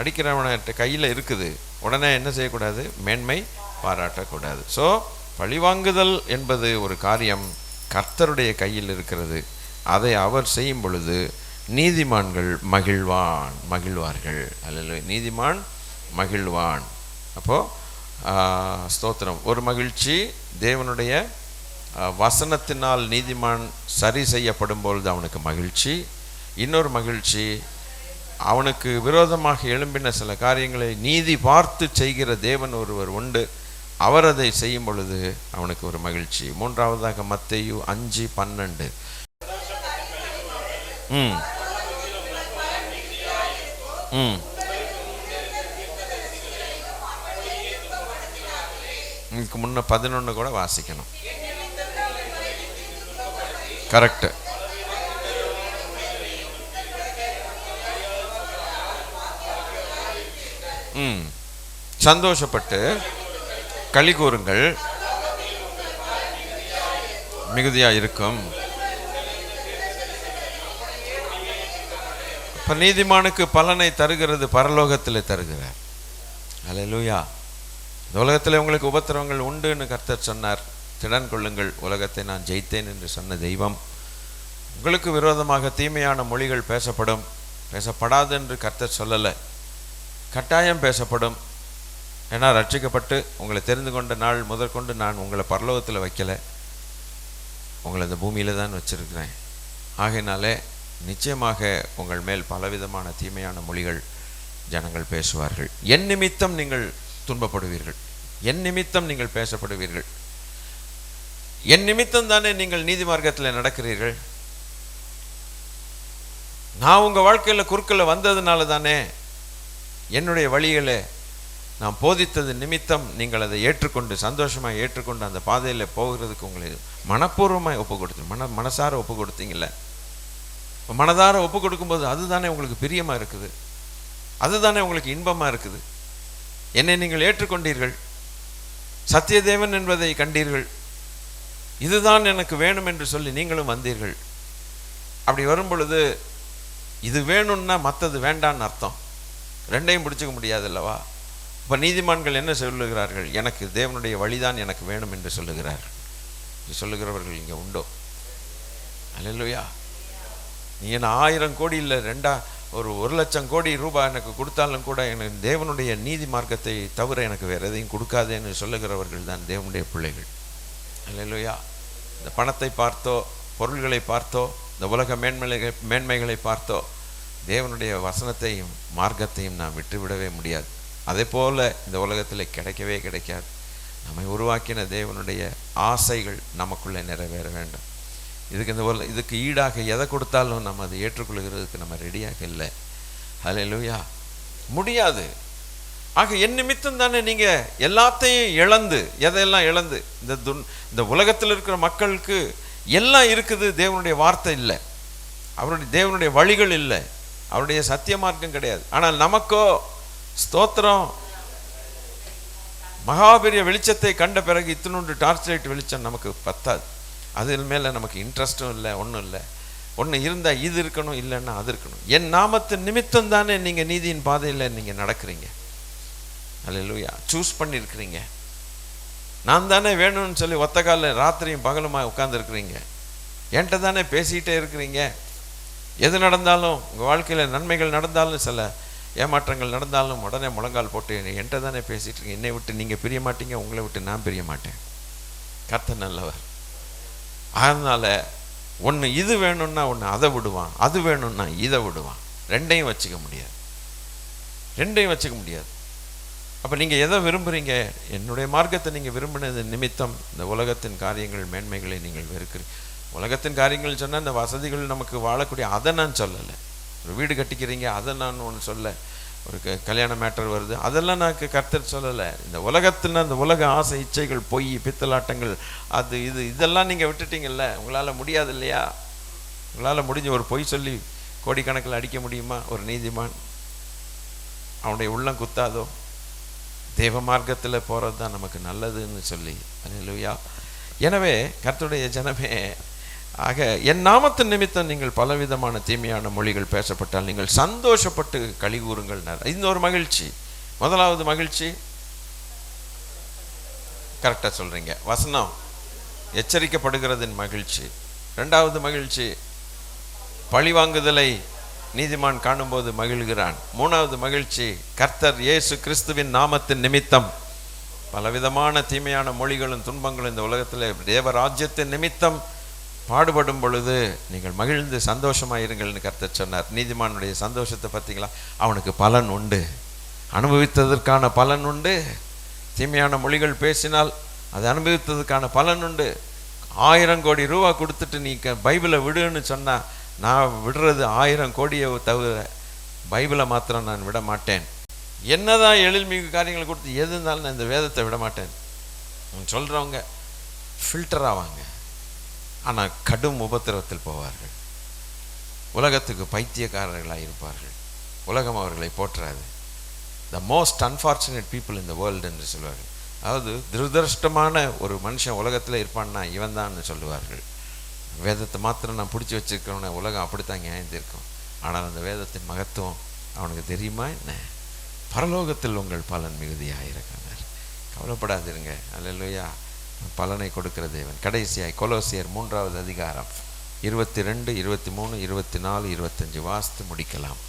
அடிக்கிறவன்கிட்ட கையில் இருக்குது, உடனே என்ன செய்யக்கூடாது? மேன்மை பாராட்டக்கூடாது. ஸோ பழிவாங்குதல் என்பது ஒரு காரியம் கர்த்தருடைய கையில் இருக்கிறது. அதை அவர் செய்யும் பொழுது நீதிமான்கள் மகிழ்வார்கள். அல்லேலூயா. நீதிமான் மகிழ்வான். அப்போது ஸ்தோத்திரம். ஒரு மகிழ்ச்சி தேவனுடைய வசனத்தினால் நீதிமான் சரி செய்யப்படும் பொழுது அவனுக்கு மகிழ்ச்சி. இன்னொரு மகிழ்ச்சி, அவனுக்கு விரோதமாக எழும்பின சில காரியங்களை நீதி பார்த்து செய்கிற தேவன் ஒருவர் உண்டு, அவர் அதை செய்யும் பொழுது அவனுக்கு ஒரு மகிழ்ச்சி. மூன்றாவதாக மத்தேயு 5:12. இதுக்கு முன்ன 11 கூட வாசிக்கணும். கரெக்ட். சந்தோஷப்பட்டு களி கூறுங்கள், மிகுதியா இருக்கும். நீதிமானுக்கு பலனை தருகிறது பரலோகத்தில் தருகிறார். அல்லேலூயா. இந்த உலகத்தில் உங்களுக்கு உபத்திரவங்கள் உண்டுன்னு கர்த்தர் சொன்னார். திடன் கொள்ளுங்கள், உலகத்தை நான் ஜெயித்தேன் என்று சொன்ன தெய்வம். உங்களுக்கு விரோதமாக தீமையான மொழிகள் பேசப்படும். பேசப்படாது என்று கர்த்தர் சொல்லலை, கட்டாயம் பேசப்படும். ஏன்னா ரட்சிக்கப்பட்டு உங்களை தெரிந்து கொண்ட நாள் முதற்கொண்டு நான் உங்களை பரலோகத்தில் வைக்கலை, உங்களை இந்த பூமியில் தான் வச்சிருக்கிறேன். ஆகையினாலே நிச்சயமாக உங்கள் மேல் பலவிதமான தீமையான மொழிகள் ஜனங்கள் பேசுவார்கள். என் நிமித்தம் நீங்கள் துன்பப்படுவீர்கள், என் நிமித்தம் நீங்கள் பேசப்படுவீர்கள். என் நிமித்தம் தானே நீங்கள் நீதி மார்க்கத்தில் நடக்கிறீர்கள். நான் உங்கள் வாழ்க்கையில் குறுக்கில் வந்ததுனால தானே, என்னுடைய வழிகளை நான் போதித்தது நிமித்தம் நீங்கள் அதை ஏற்றுக்கொண்டு சந்தோஷமாக ஏற்றுக்கொண்டு அந்த பாதையில் போகிறதுக்கு உங்களை மனப்பூர்வமாக ஒப்பு கொடுத்து மனசார ஒப்பு கொடுத்தீங்கள. மனதார ஒப்பு கொடுக்கும்போது அதுதானே உங்களுக்கு பிரியமாக இருக்குது, அதுதானே உங்களுக்கு இன்பமாக இருக்குது. என்னை நீங்கள் ஏற்றுக்கொண்டீர்கள், சத்தியதேவன் என்பதை கண்டீர்கள், இதுதான் எனக்கு வேணும் என்று சொல்லி நீங்களும் வந்தீர்கள். அப்படி வரும் பொழுது இது வேணும்னா மற்றது வேண்டான்னு அர்த்தம். ரெண்டையும் பிடிச்சிக்க முடியாது அல்லவா? இப்போ நீதிமான்கள் என்ன சொல்லுகிறார்கள்? எனக்கு தேவனுடைய வழிதான் எனக்கு வேணும் என்று சொல்லுகிறார்கள். சொல்லுகிறவர்கள் இங்கே உண்டோ? அல்லேலூயா. நீ என்ன 1000 கோடி இல்லை, 1,00,000 கோடி ரூபாய் எனக்கு கொடுத்தாலும் கூட எனக்கு தேவனுடைய நீதி மார்க்கத்தை தவிர எனக்கு வேறு எதையும் கொடுக்காதேன்னு சொல்லுகிறவர்கள் தான் தேவனுடைய பிள்ளைகள். அல்லேலூயா. இந்த பணத்தை பார்த்தோ, பொருள்களை பார்த்தோ, இந்த உலக மேன்மைகளை பார்த்தோ தேவனுடைய வசனத்தையும் மார்க்கத்தையும் நாம் விட்டுவிடவே முடியாது. அதே போல் இந்த உலகத்தில் கிடைக்கவே கிடைக்காது. நம்மை உருவாக்கின தேவனுடைய ஆசைகள் நமக்குள்ளே நிறைவேற வேண்டும். இதுக்கு ஈடாக எதை கொடுத்தாலும் நம்ம அதை ஏற்றுக்கொள்கிறதுக்கு நம்ம ரெடியாக இல்லை. அல்லேலூயா. முடியாது. ஆக என் நிமித்தம் தானே நீங்கள் எல்லாத்தையும் இழந்து, எதையெல்லாம் இழந்து, இந்த உலகத்தில் இருக்கிற மக்களுக்கு எல்லாம் இருக்குது, தேவனுடைய வார்த்தை இல்லை, தேவனுடைய வழிகள் இல்லை, அவருடைய சத்திய மார்க்கம் கிடையாது. ஆனால் நமக்கோ ஸ்தோத்திரம், மகாபெரிய வெளிச்சத்தை கண்ட பிறகு இத்தினொன்று டார்ச் லைட் வெளிச்சம் நமக்கு பத்தாது. அதில் மேலே நமக்கு இன்ட்ரெஸ்ட்டும் இல்லை, ஒன்றும் இல்லை. ஒன்று இருந்தால் இது இருக்கணும், இல்லைன்னா அது இருக்கணும். என் நாமத்தின் நிமித்தம் தானே நீங்கள் நீதியின் பாதையில் நீங்கள் நடக்கிறீங்க. அல்லேலூயா. சூஸ் பண்ணியிருக்கிறீங்க. நான் தானே வேணும்னு சொல்லி ஒத்த காலில் ராத்திரியும் பகலுமாக உட்காந்துருக்குறீங்க. என்கிட்ட தானே பேசிக்கிட்டே இருக்கிறீங்க. எது நடந்தாலும் உங்கள் வாழ்க்கையில் நன்மைகள் நடந்தாலும் சில ஏமாற்றங்கள் நடந்தாலும் உடனே முழங்கால் போட்டு என்கிட்ட தானே பேசிகிட்டு இருக்கீங்க. என்னை விட்டு நீங்கள் பிரிய மாட்டீங்க, உங்களை விட்டு நான் பிரிய மாட்டேன். கர்த்தர் நல்லவர். அதனால் ஒன்று இது வேணும்னா ஒன்று அதை விடுவான், அது வேணும்னா இதை விடுவான். ரெண்டையும் வச்சுக்க முடியாது, ரெண்டையும் வச்சுக்க முடியாது. அப்போ நீங்கள் எதை விரும்புகிறீங்க? என்னுடைய மார்க்கத்தை நீங்கள் விரும்பினது நிமித்தம் இந்த உலகத்தின் காரியங்கள் மேன்மைகளை நீங்கள் வெறுக்கிறீங்க. உலகத்தின் காரியங்கள் சொன்னால் இந்த வசதிகள் நமக்கு வாழக்கூடிய, அதை நான் சொல்லலை. ஒரு வீடு கட்டிக்கிறீங்க, அதை நான் ஒன்று சொல்ல. ஒரு கல்யாண மேட்டர் வருது, அதெல்லாம் நான் கர்த்தர் சொல்லலை. இந்த உலகத்தின் அந்த உலக ஆசை இச்சைகள், பொய், பித்தலாட்டங்கள், அது இதெல்லாம் நீங்கள் விட்டுட்டீங்கல்ல. உங்களால் முடியாது இல்லையா? உங்களால் முடிஞ்ச ஒரு பொய் சொல்லி கோடிக்கணக்கில் அடிக்க முடியுமா ஒரு நீதிமான்? அவனுடைய உள்ளம் குத்தாதோ? தேவ மார்க்கத்தில் போகிறது தான் நமக்கு நல்லதுன்னு சொல்லி. அல்லேலூயா. எனவே கர்த்தருடைய ஜனமே, ஆக என் நாமத்தின் நிமித்தம் நீங்கள் பலவிதமான தீமையான மொழிகள் பேசப்பட்டால் நீங்கள் சந்தோஷப்பட்டு களி கூறுங்கள். இந்த ஒரு மகிழ்ச்சி. முதலாவது மகிழ்ச்சி, கரெக்டாக சொல்கிறீங்க, வசனம் எச்சரிக்கப்படுகிறதின் மகிழ்ச்சி. ரெண்டாவது மகிழ்ச்சி, பழிவாங்குதலை நீதிமான் காணும்போது மகிழ்கிறான். மூணாவது மகிழ்ச்சி, கர்த்தர் இயேசு கிறிஸ்துவின் நாமத்தின் நிமித்தம் பலவிதமான தீமையான மொழிகளும் துன்பங்களும் இந்த உலகத்தில் தேவராஜ்யத்தின் நிமித்தம் பாடுபடும் பொழுது நீங்கள் மகிழ்ந்து சந்தோஷமாயிருங்கள்னு கர்த்தர் சொன்னார். நீதிமானுடைய சந்தோஷத்தை பார்த்தீங்களா? அவனுக்கு பலன் உண்டு, அனுபவித்ததற்கான பலன் உண்டு. தீமையான மொழிகள் பேசினால் அது அனுபவித்ததுக்கான பலன் உண்டு. 1000 கோடி ரூபா கொடுத்துட்டு நீ பைபிளை விடுன்னு சொன்னால், நான் விடுறது 1000 கோடியை தவிர பைபிளை மாத்திரம் நான் விட மாட்டேன். என்னதான் எழில்மிகு காரியங்களை கொடுத்து எது இருந்தாலும் நான் இந்த வேதத்தை விட மாட்டேன் சொல்கிறவங்க ஃபில்டர் ஆவாங்க. ஆனால் கடும் உபத்திரவத்தில் போவார்கள். உலகத்துக்கு பைத்தியக்காரர்களாக இருப்பார்கள். உலகம் அவர்களை போற்றாது. The most unfortunate people in the world என்று சொல்வார்கள். அதாவது துரதிருஷ்டமான ஒரு மனுஷன் உலகத்தில் இருப்பான்னா இவன் தான் சொல்லுவார்கள். வேதத்தை மாத்திரம் நான் பிடிச்சி வச்சிருக்கிறவன உலகம் அப்படித்தான் நியாயம் தீர்க்கும். ஆனால் அந்த வேதத்தின் மகத்துவம் அவனுக்கு தெரியுமா என்ன? பரலோகத்தில் உங்கள் பலன் மிகுதியாக இருக்கிறார். கவலைப்படாதிருங்க. அல்லேலூயா. பலனை கொடுக்கிற தேவன். கடைசியாய் கொலோசியர் 3வது அதிகாரம் 22, 23, 24, 25 வாசித்து முடிக்கலாம்.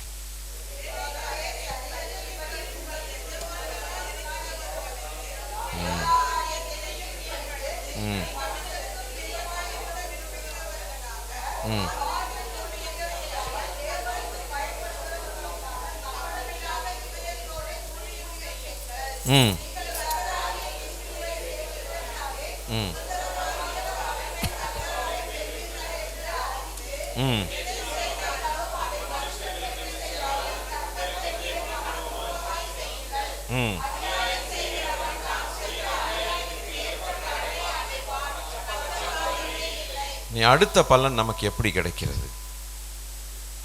நீ அடுத்த பலன் நமக்கு எப்படி கிடைக்கிறது?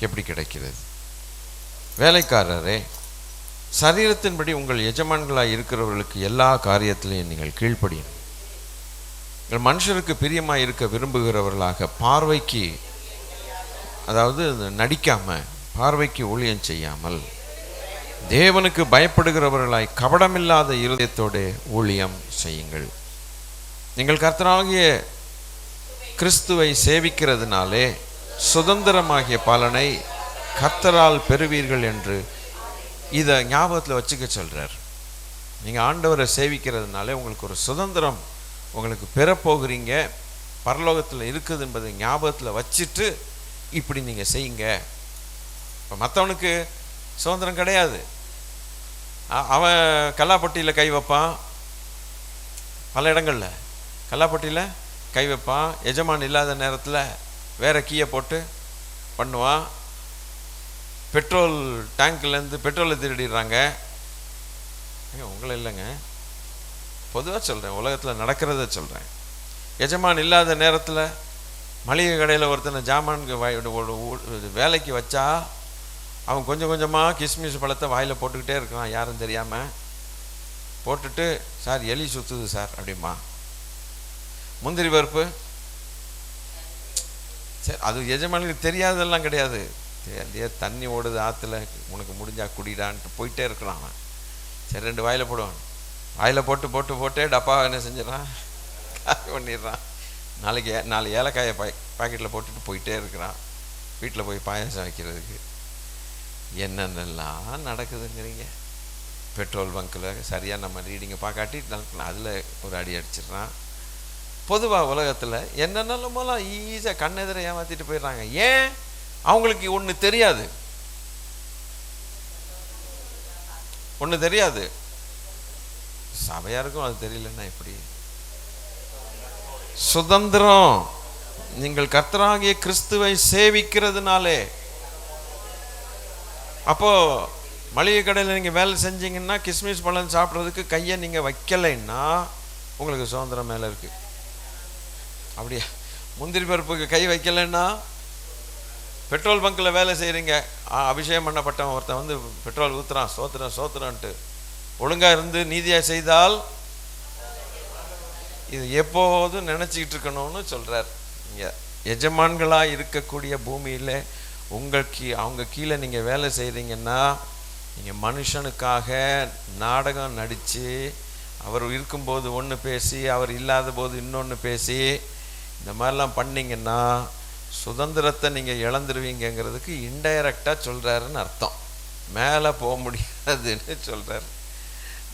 எப்படி கிடைக்கிறது? வேலைக்காரரே, சரீரத்தின்படி உங்கள் எஜமான்களாய் இருக்கிறவர்களுக்கு எல்லா காரியத்திலையும் நீங்கள் கீழ்ப்படியும். நீங்கள் மனுஷருக்கு பிரியமாய் இருக்க விரும்புகிறவர்களாக பார்வைக்கு, அதாவது நடிக்காம பார்வைக்கு ஊழியம் செய்யாமல் தேவனுக்கு பயப்படுகிறவர்களாய் கபடமில்லாத இருதயத்தோடு ஊழியம் செய்யுங்கள். நீங்கள் கர்த்தராகிய கிறிஸ்துவை சேவிக்கிறதுனாலே சுதந்திரமாகிய பலனை கர்த்தரால் பெறுவீர்கள் என்று இதை ஞாபகத்தில் வச்சுக்க சொல்கிறார். நீங்கள் ஆண்டவரை சேவிக்கிறதுனாலே உங்களுக்கு ஒரு சுதந்திரம் உங்களுக்கு பெறப்போகிறீங்க, பரலோகத்தில் இருக்குது என்பதை ஞாபகத்தில் வச்சுட்டு இப்படி நீங்கள் செய்யுங்க. இப்போ மற்றவனுக்கு சுதந்திரம் கிடையாது. அவன் கல்லாப்பட்டியில் கை வைப்பான், பல இடங்களில் கல்லாப்பட்டியில் கை வைப்பான். எஜமான் இல்லாத நேரத்தில் வேற கீயை போட்டு பண்ணுவான். பெட்ரோல் டேங்க்லேருந்து பெட்ரோலை திருடிடுறாங்க. உங்களை இல்லைங்க, பொதுவாக சொல்கிறேன், உலகத்தில் நடக்கிறத சொல்கிறேன். எஜமான் இல்லாத நேரத்தில் மளிகை கடையில் ஒருத்தனை ஜாமானுக்கு வேலைக்கு வச்சா அவன் கொஞ்சம் கொஞ்சமாக கிஸ்மிஸ் பழத்தை வாயில் போட்டுக்கிட்டே இருக்கிறான், யாரும் தெரியாமல் போட்டுட்டு, சார் எலி சுற்றுது சார் அப்படிமா. முந்திரி பருப்பு சரி, அது எஜமானுக்கு தெரியாததெல்லாம் கிடையாது. தண்ணி ஓடுது ஆற்றுல, உனக்கு முடிஞ்சா குடிடான்ட்டு போயிட்டே இருக்கிறான் அவன். சரி 2 வாயில் போடுவான். வாயில் போட்டே டப்பா என்ன செஞ்சிடறான், காய் பண்ணிடுறான். நாளைக்கு 4 ஏலக்காயை பாக்கெட்டில் போட்டுட்டு போயிட்டே இருக்கிறான் வீட்டில் போய் பாயாசம் வைக்கிறதுக்கு. என்னென்னலாம் நடக்குதுங்கிறீங்க. பெட்ரோல் பங்க்கில் சரியாக நம்ம ரீடிங்கை பார்க்காட்டி அதில் ஒரு அடி அடிச்சிடுறான். பொதுவாக உலகத்தில் என்னென்னலாம் ஈஸியாக கண்ணெதிரை ஏமாற்றிட்டு போயிடுறாங்க. ஏன்? அவங்களுக்கு ஒன்று தெரியாது, சபையாருக்கும் அது தெரியலன்னா எப்படி? சுதந்திரம். நீங்கள் கர்த்தராகிய கிறிஸ்துவை சேவிக்கிறதுனாலே. அப்போ மளிகை கடையில் நீங்கள் வேலை செஞ்சீங்கன்னா கிஸ்மிஸ் பழம் சாப்பிட்றதுக்கு கையை நீங்கள் வைக்கலைன்னா உங்களுக்கு சுதந்திரம் மேலே இருக்கு. அப்படியா? முந்திரி பருப்புக்கு கை வைக்கலைன்னா, பெட்ரோல் பங்க்கில் வேலை செய்கிறீங்க, அபிஷேகம் பண்ணப்பட்டவன் ஒருத்தன் வந்து பெட்ரோல் ஊற்றுறான், சோத்துறான்ட்டு ஒழுங்காக இருந்து நீதியாக செய்தால் இது எப்போதும் நினச்சிக்கிட்டு இருக்கணும்னு சொல்கிறார். இங்கே எஜமான்களாக இருக்கக்கூடிய பூமியில் அவங்க கீழே நீங்கள் வேலை செய்கிறீங்கன்னா, நீங்கள் மனுஷனுக்காக நாடகம் நடித்து, அவர் இருக்கும்போது ஒன்று பேசி, அவர் இல்லாத போது இன்னொன்று பேசி, இந்த மாதிரிலாம் பண்ணிங்கன்னா சுதந்திரத்தை நீங்கள் இழந்துருவீங்கிறதுக்கு இன்டைரக்டாக சொல்கிறாருன்னு அர்த்தம். மேலே போக முடியாதுன்னு சொல்கிறார்.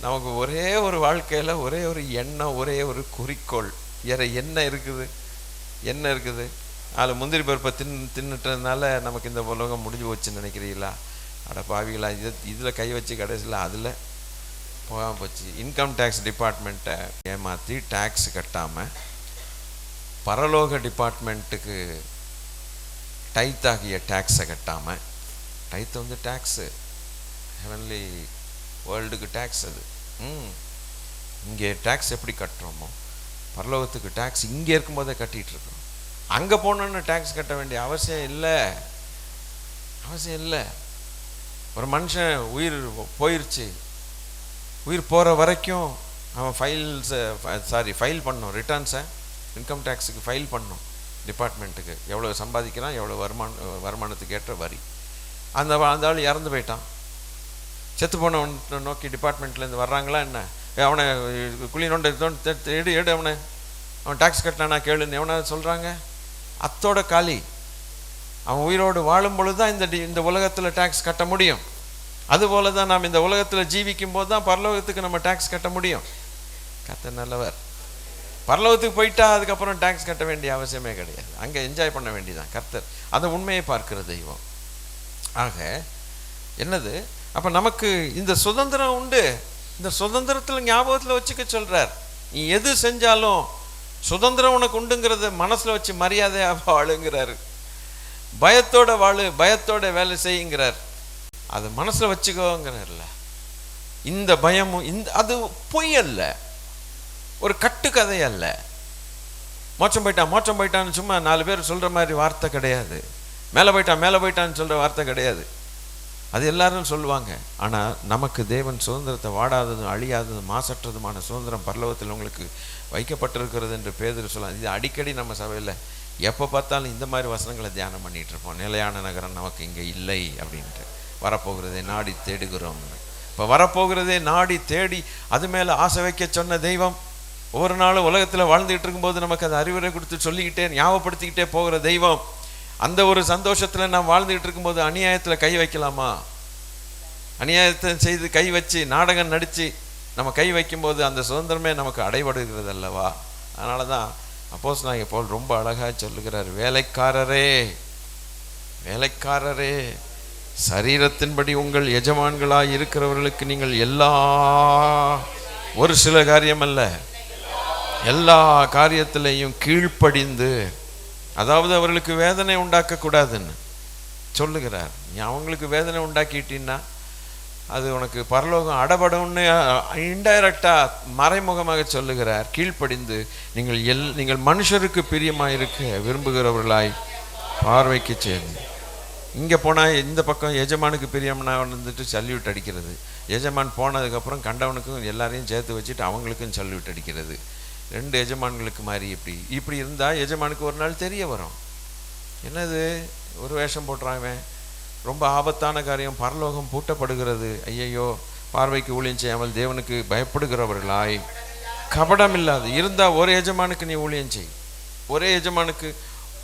நமக்கு ஒரே ஒரு வாழ்க்கையில் ஒரே ஒரு எண்ணம், ஒரே ஒரு குறிக்கோள். வேற என்ன இருக்குது? என்ன இருக்குது? அதில் முந்திரி பருப்பை தின்னுட்டதுனால நமக்கு இந்த உலகம் முடிஞ்சு போச்சுன்னு நினைக்கிறீங்களா? அட பாவிகளா, இதில் கை வச்சு கடைசியில் அதில் போகாமல் போச்சு. இன்கம் டேக்ஸ் டிபார்ட்மெண்ட்டை ஏமாற்றி டேக்ஸ் கட்டாமல் பரலோக டிபார்ட்மெண்ட்டுக்கு டைத் ஆகிய டேக்ஸை கட்டாமல், டைத்து வந்து டேக்ஸு, ஹெவன்லி வேர்ல்டுக்கு டேக்ஸ் அது. இங்கே டேக்ஸ் எப்படி கட்டுறோமோ பரலோகத்துக்கு டேக்ஸ் இங்கே இருக்கும்போதே கட்டிகிட்டு இருக்கோம். அங்கே போனோன்னு டேக்ஸ் கட்ட வேண்டிய அவசியம் இல்லை. ஒரு மனுஷன் உயிர் போயிடுச்சு, உயிர் போகிற வரைக்கும் அவன் ஃபைல் பண்ணணும், ரிட்டர்ன்ஸை இன்கம் டேக்ஸுக்கு ஃபைல் பண்ணணும் டிபார்ட்மெண்ட்டுக்கு. எவ்வளோ சம்பாதிக்கிறான், எவ்வளோ வருமானத்துக்கு ஏற்ற வரி. அந்த ஆள் இறந்து போயிட்டான். செத்து போனவனை நோக்கி டிபார்ட்மெண்ட்லேருந்து வர்றாங்களா என்ன? அவனை குழி நோண்ட எடு அவன் டேக்ஸ் கட்டினானா கேளுன்னு எவனா சொல்கிறாங்க? அத்தோட காலி. அவன் உயிரோடு வாழும் பொழுது தான் இந்த உலகத்தில் டேக்ஸ் கட்ட முடியும். அதுபோல தான் நாம் இந்த உலகத்தில் ஜீவிக்கும் போது தான் பரலோகத்துக்கு நம்ம டேக்ஸ் கட்ட முடியும். கர்த்தர் நல்லவர். பரலோகத்துக்கு போயிட்டா அதுக்கப்புறம் டேக்ஸ் கட்ட வேண்டிய அவசியமே கிடையாது. அங்கே என்ஜாய் பண்ண வேண்டியதான். கர்த்தர் அந்த உண்மையை பார்க்கிற தெய்வம். ஆக என்னது, அப்போ நமக்கு இந்த சுதந்திரம் உண்டு. இந்த சுதந்திரத்தில் ஞாபகத்தில் வச்சுக்க சொல்கிறார். நீ எது செஞ்சாலும் சுதந்திரம் உனக்கு உண்டுங்கிறத மனசில் வச்சு மரியாதையாக வாழுங்கிறாரு. பயத்தோட வாழு, பயத்தோட வேலை செய்யுங்கிறார். அது மனசில் வச்சுக்கோங்கிறார்ல. இந்த பயமும் அது பொய் அல்ல, ஒரு கட்டுக்கதை அல்ல. மோட்சம் போயிட்டான்னு சும்மா 4 பேர் சொல்கிற மாதிரி வார்த்தை கிடையாது. மேலே போயிட்டான்னு சொல்கிற வார்த்தை கிடையாது. அது எல்லாரும் சொல்லுவாங்க. ஆனால் நமக்கு தேவன் சுதந்திரத்தை வாடாததும் அழியாததும் மாசற்றதுமான சுதந்திரம் பரலோகத்தில் உங்களுக்கு வைக்கப்பட்டிருக்கிறது என்று பேதுரு சொல்லலாம். இது அடிக்கடி நம்ம சபையில் எப்போ பார்த்தாலும் இந்த மாதிரி வசனங்களை தியானம் பண்ணிகிட்டு இருப்போம். நிலையான நகரம் நமக்கு இங்கே இல்லை அப்படின்ட்டு. வரப்போகிறதே நாடி தேடுகிறோம்னு. இப்போ வரப்போகிறதே நாடி தேடி அது மேலே ஆசை வைக்க சொன்ன தெய்வம், ஒவ்வொரு நாளும் உலகத்தில் வாழ்ந்துகிட்டு இருக்கும்போது நமக்கு அது அறிவுரை கொடுத்து சொல்லிக்கிட்டே ஞாபகப்படுத்திக்கிட்டே போகிற தெய்வம். அந்த ஒரு சந்தோஷத்தில் நாம் வாழ்ந்துகிட்டு இருக்கும்போது அநியாயத்தில் கை வைக்கலாமா? அநியாயத்தை செய்து கை வச்சு நாடகம் நடித்து நம்ம கை வைக்கும்போது அந்த சுதந்திரமே நமக்கு அடைபடுகிறது அல்லவா? அதனால தான் அப்போஸ்தலனாகிய பவுல் ரொம்ப அழகாக சொல்லுகிறார், வேலைக்காரரே சரீரத்தின்படி உங்கள் எஜமான்களாய் இருக்கிறவர்களுக்கு நீங்கள் ஒரு சில காரியம் அல்ல, எல்லா காரியத்திலையும் கீழ்ப்படிந்து, அதாவது அவர்களுக்கு வேதனை உண்டாக்கக்கூடாதுன்னு சொல்லுகிறார். நீ அவங்களுக்கு வேதனை உண்டாக்கிட்டீன்னா அது உனக்கு பரலோகம் அடபடும்னு இன்டைரக்டாக மறைமுகமாக சொல்லுகிறார். கீழ்ப்படிந்து நீங்கள் மனுஷருக்கு பிரியமாக இருக்க விரும்புகிறவர்களாய் பார்வைக்கு சேர்ந்து. இங்கே போனால் இந்த பக்கம் எஜமானுக்கு பிரியம்னா வந்துட்டு சல்யூட் அடிக்கிறது, எஜமான் போனதுக்கப்புறம் கண்டவனுக்கும் எல்லாரையும் சேர்த்து வச்சுட்டு அவங்களுக்கும் சல்யூட் அடிக்கிறது. 2 எஜமான்களுக்கு மாதிரி இப்படி இருந்தால் எஜமானுக்கு ஒரு நாள் தெரிய வரும். என்னது ஒரு வேஷம் போட்டுறாங்க, ரொம்ப ஆபத்தான காரியம், பரலோகம் பூட்டப்படுகிறது, ஐயையோ பார்வைக்கு ஊழியம் செய்யாமல் தேவனுக்கு பயப்படுகிறவர்களாய் கபடம் இல்லாது இருந்தால் ஒரு எஜமானுக்கு நீ ஊழியம் செய். ஒரே எஜமானுக்கு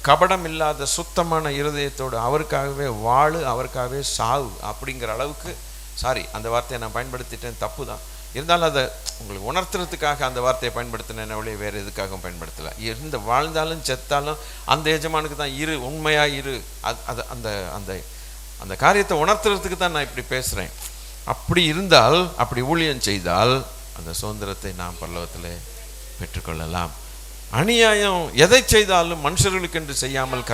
கபடம் இல்லாத சுத்தமான இருதயத்தோடு அவருக்காகவே வாழு, அவருக்காகவே சாவு அப்படிங்கிற அளவுக்கு. அந்த வார்த்தையை நான் பயன்படுத்திட்டேன், தப்பு தான். இருந்தாலும் அதை உங்களுக்கு உணர்த்துறதுக்காக அந்த வார்த்தையை பயன்படுத்தினேன், வேறு எதுக்காகவும் பயன்படுத்தலை. வாழ்ந்தாலும் செத்தாலும் அந்த எஜமானுக்கு தான் உண்மையாக இரு. அது அந்த அந்த அந்த காரியத்தை உணர்த்துறதுக்கு தான் நான் இப்படி பேசுகிறேன். அப்படி இருந்தால், அப்படி ஊழியம் செய்தால் அந்த சுதந்திரத்தை நாம் பரலோகத்தில் பெற்றுக்கொள்ளலாம். அநியாயம் எதை செய்தாலும் மனுஷர்களுக்கு என்று செய்யாமல்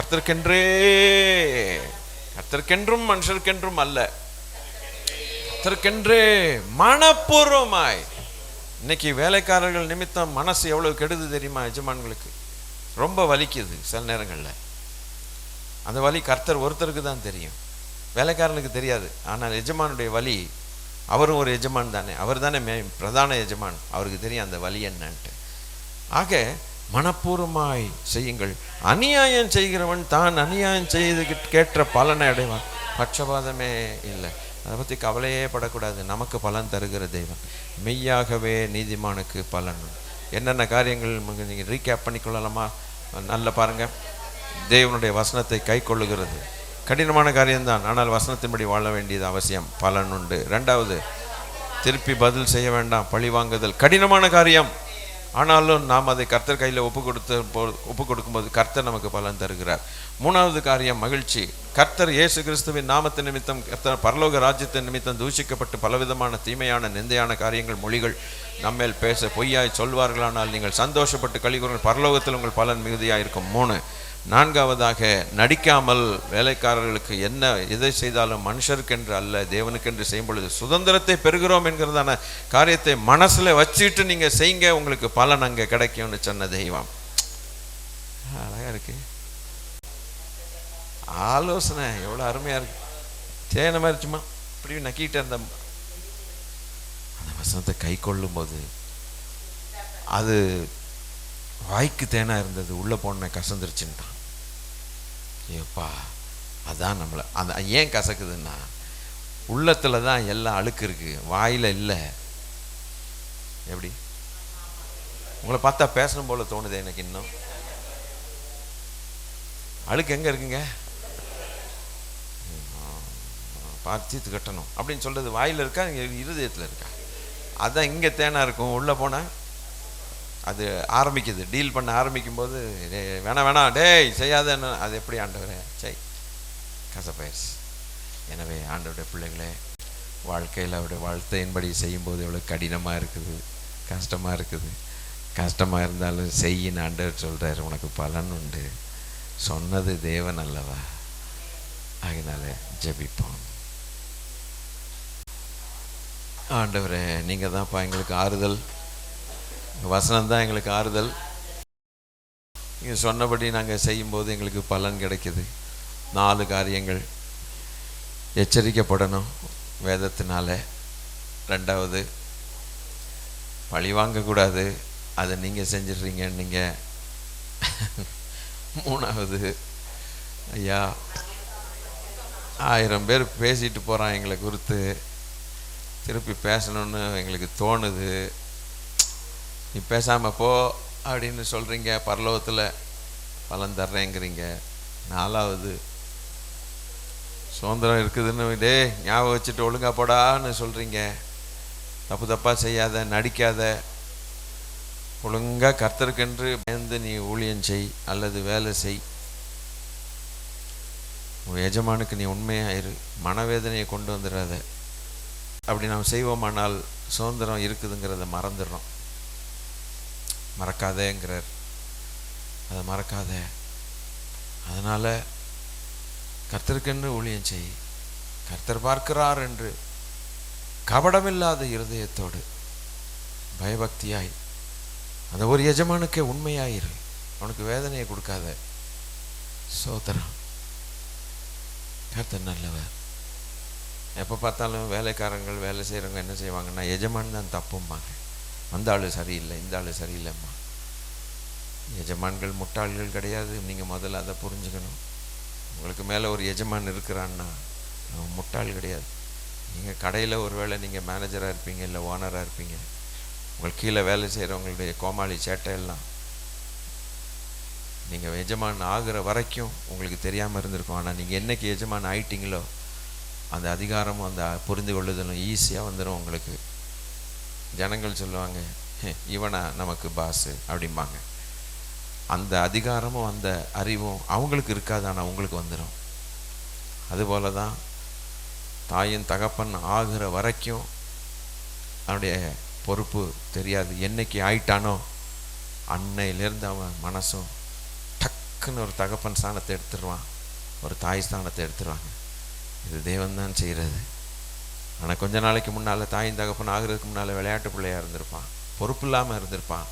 கர்த்தருக்கென்றும் மனுஷருக்கென்றும் அல்ல, கர்த்தருக்கென்றே மனப்பூர்வமாய். இன்னைக்கு வேலைக்காரர்கள் நிமித்தம் மனசு எவ்வளவு கெடுது தெரியுமா? எஜமான்களுக்கு ரொம்ப வலிக்குது சில நேரங்களில். அந்த வலி கர்த்தர் ஒருத்தருக்கு தான் தெரியும், வேலைக்காரனுக்கு தெரியாது. ஆனால் எஜமானுடைய வலி, அவரும் ஒரு எஜமான் தானே, அவர் தானே பிரதான எஜமான், அவருக்கு தெரியும் அந்த வலி என்னன்ட்டு. ஆக மனப்பூர்வமாய் செய்யுங்கள். அநியாயம் செய்கிறவன் தான் அநியாயம் செய்து கேட்ட பலனை அடைவான். பட்சபாதமே இல்லை, அதை பற்றி கவலையே படக்கூடாது. நமக்கு பலன் தருகிற தெய்வம், மெய்யாகவே நீதிமானுக்கு பலன். என்னென்ன காரியங்கள் நீங்கள் ரீகேப் பண்ணிக்கொள்ளலாமா? நல்ல பாருங்கள், தேவனுடைய வசனத்தை கை கொள்ளுகிறது கடினமான காரியம்தான், ஆனால் வசனத்தின்படி வாழ வேண்டியது அவசியம், பலன் உண்டு. 2வது திருப்பி பதில் செய்ய வேண்டாம். பழி வாங்குதல் கடினமான காரியம். ஆனாலும் நாம் அதை கர்த்தர் கையில் ஒப்பு கொடுக்கும்போது கர்த்தர் நமக்கு பலன் தருகிறார். மூணாவது காரியம் மகிழ்ச்சி. கர்த்தர் இயேசு கிறிஸ்துவின் நாமத்தின் நிமித்தம், கர்த்தர் பரலோக ராஜ்யத்தின் நிமித்தம் தூஷிக்கப்பட்டு பலவிதமான தீமையான நிந்தையான காரியங்கள் மொழிகள் நம்மேல் பேச பொய்யாய் சொல்வார்களானால் நீங்கள் சந்தோஷப்பட்டு கழிவுங்கள், பரலோகத்தில் உங்கள் பலன் மிகுதியாக இருக்கும். 3. நான்காவதாக, நடிக்காமல் வேலைக்காரர்களுக்கு என்ன எதை செய்தாலும் மனுஷருக்கென்று அல்ல தேவனுக்கென்று செய்யும் பொழுது சுதந்திரத்தை பெறுகிறோம் என்கிறதான காரியத்தை மனசில் வச்சுட்டு நீங்கள் செய்யுங்க, உங்களுக்கு பலன் அங்கே கிடைக்கும்னு சொன்ன தெய்வம். அழகா இருக்கு ஆலோசனை, எவ்வளோ அருமையாக இருக்கு. தேன மாதிரி சும்மா இப்படி நக்கிட்டு அந்த வசனத்தை கை கொள்ளும் போது அது வாய்க்கு தேனா இருந்தது, உள்ளே போன கசந்துருச்சுன்ட்டான். ஏப்பா அதான் நம்மளை அந்த ஏன் கசக்குதுன்னா உள்ளத்தில் தான் எல்லாம் அழுக்கு இருக்கு, வாயில் இல்லை. எப்படி உங்களை பார்த்தா பேசணும் போல தோணுது எனக்கு. இன்னும் அழுக்கு எங்கே இருக்குங்க? பார்த்து கட்டணும் அப்படின்னு சொல்றது வாயில் இருக்கா, இருதயத்தில் இருக்கா? அதான் இங்கே தேனா இருக்கும். உள்ளே போனால் அது ஆரம்பிக்குது, டீல் பண்ண ஆரம்பிக்கும் போது வேணாம் டேய் செய்யாதன்னு. அது எப்படி ஆண்டவரே செய் கசப்பயிர்ஸ். எனவே ஆண்டவருடைய பிள்ளைகளே, வாழ்க்கையில் அவருடைய வாழ்த்தையின்படி செய்யும்போது எவ்வளோ கடினமாக இருக்குது, கஷ்டமாக இருக்குது. கஷ்டமாக இருந்தாலும் செய்யின்னு ஆண்டவர் சொல்கிறார், உனக்கு பலன் உண்டு. சொன்னது தேவன் அல்லவா? அதனால ஜெபிப்போம். ஆண்டவரே, நீங்கள் தான்ப்பா எங்களுக்கு ஆறுதல், வசனம் தான் எங்களுக்கு ஆறுதல். நீங்கள் சொன்னபடி நாங்கள் செய்யும்போது எங்களுக்கு பலன் கிடைக்குது. 4 காரியங்கள். எச்சரிக்கப்படணும் வேதத்தினால. 2வது, பழி வாங்கக்கூடாது, அதை நீங்கள் செஞ்சிடுறீங்க நீங்கள். 3வது, ஐயா 1000 பேர் பேசிட்டு போகிறான் எங்களை குறித்து, திருப்பி பேசணுன்னு எங்களுக்கு தோணுது, நீ பேசாமல் போ அப்படின்னு சொல்கிறீங்க, பரலோகத்தில் பலன் தர்றேங்கிறீங்க. 4வது, சுதந்திரம் இருக்குதுன்னு டே ஞாபகம் வச்சுட்டு ஒழுங்கா போடான்னு சொல்கிறீங்க. தப்பாக செய்யாத, நடிக்காத, ஒழுங்காக கர்த்தருக்கென்று பயந்து நீ ஊழியம் செய் அல்லது வேலை செய். உன் எஜமானுக்கு நீ உண்மையாயிரு, மனவேதனையை கொண்டு வந்துடாத. அப்படி நாம் செய்வோமானால் சுதந்திரம் இருக்குதுங்கிறத மறந்துடுறோம். மறக்காதேங்கிறார், அதை மறக்காத. அதனால் கர்த்தருக்கென்று ஊழியம் செய், கர்த்தர் பார்க்கிறார் என்று கபடமில்லாத இருதயத்தோடு பயபக்தியாய் அந்த ஒரு எஜமானுக்கே உண்மையாயிரு. அவனுக்கு வேதனையை கொடுக்காத. சோதரம், கர்த்தர் நல்லவர். எப்போ பார்த்தாலும் வேலைக்காரங்கள் வேலை செய்கிறவங்க என்ன செய்வாங்கன்னா, எஜமான் தான் தப்பும்பாங்க. அந்த ஆள் சரியில்லை, இந்த ஆள் சரியில்லைம்மா. எஜமான்கள் முட்டாள்கள் கிடையாது. நீங்கள் முதல்ல அதை புரிஞ்சுக்கணும். உங்களுக்கு மேலே ஒரு எஜமான் இருக்கிறான்னா அவன் முட்டாள் கிடையாது. நீங்கள் கடையில் ஒரு வேளை நீங்கள் மேனேஜராக இருப்பீங்க, இல்லை ஓனராக இருப்பீங்க. உங்களுக்கு கீழே வேலை செய்கிறவங்களுடைய கோமாளி சேட்டையெல்லாம் நீங்கள் எஜமான் ஆகிற வரைக்கும் உங்களுக்கு தெரியாமல் இருந்திருக்கும். ஆனால் நீங்கள் என்னைக்கு எஜமான் ஆயிட்டீங்களோ அந்த அதிகாரமும் அந்த புரிந்து கொள்ளுதலும் ஈஸியாக வந்துடும் உங்களுக்கு. ஜனங்கள் சொல்லுவாங்க, இவனா நமக்கு பாஸு அப்படிம்பாங்க. அந்த அதிகாரமும் அந்த அறிவும் அவங்களுக்கு இருக்காது, ஆனால் உங்களுக்கு வந்துடும். அதுபோல தான் தாயின் தகப்பன் ஆகிற வரைக்கும் அவனுடைய பொறுப்பு தெரியாது. என்னைக்கு ஆயிட்டானோ அன்னையிலேருந்து அவன் மனசும் டக்குன்னு ஒரு தகப்பன் ஸ்தானத்தை எடுத்துருவான், ஒரு தாய் ஸ்தானத்தை எடுத்துருவாங்க. இது தேவன் தான் செய்கிறது. ஆனால் கொஞ்ச நாளைக்கு முன்னால் தாயின் தகப்பன் ஆகிறதுக்கு முன்னால் விளையாட்டு பிள்ளையாக இருந்திருப்பான், பொறுப்பு இல்லாமல் இருந்திருப்பான்.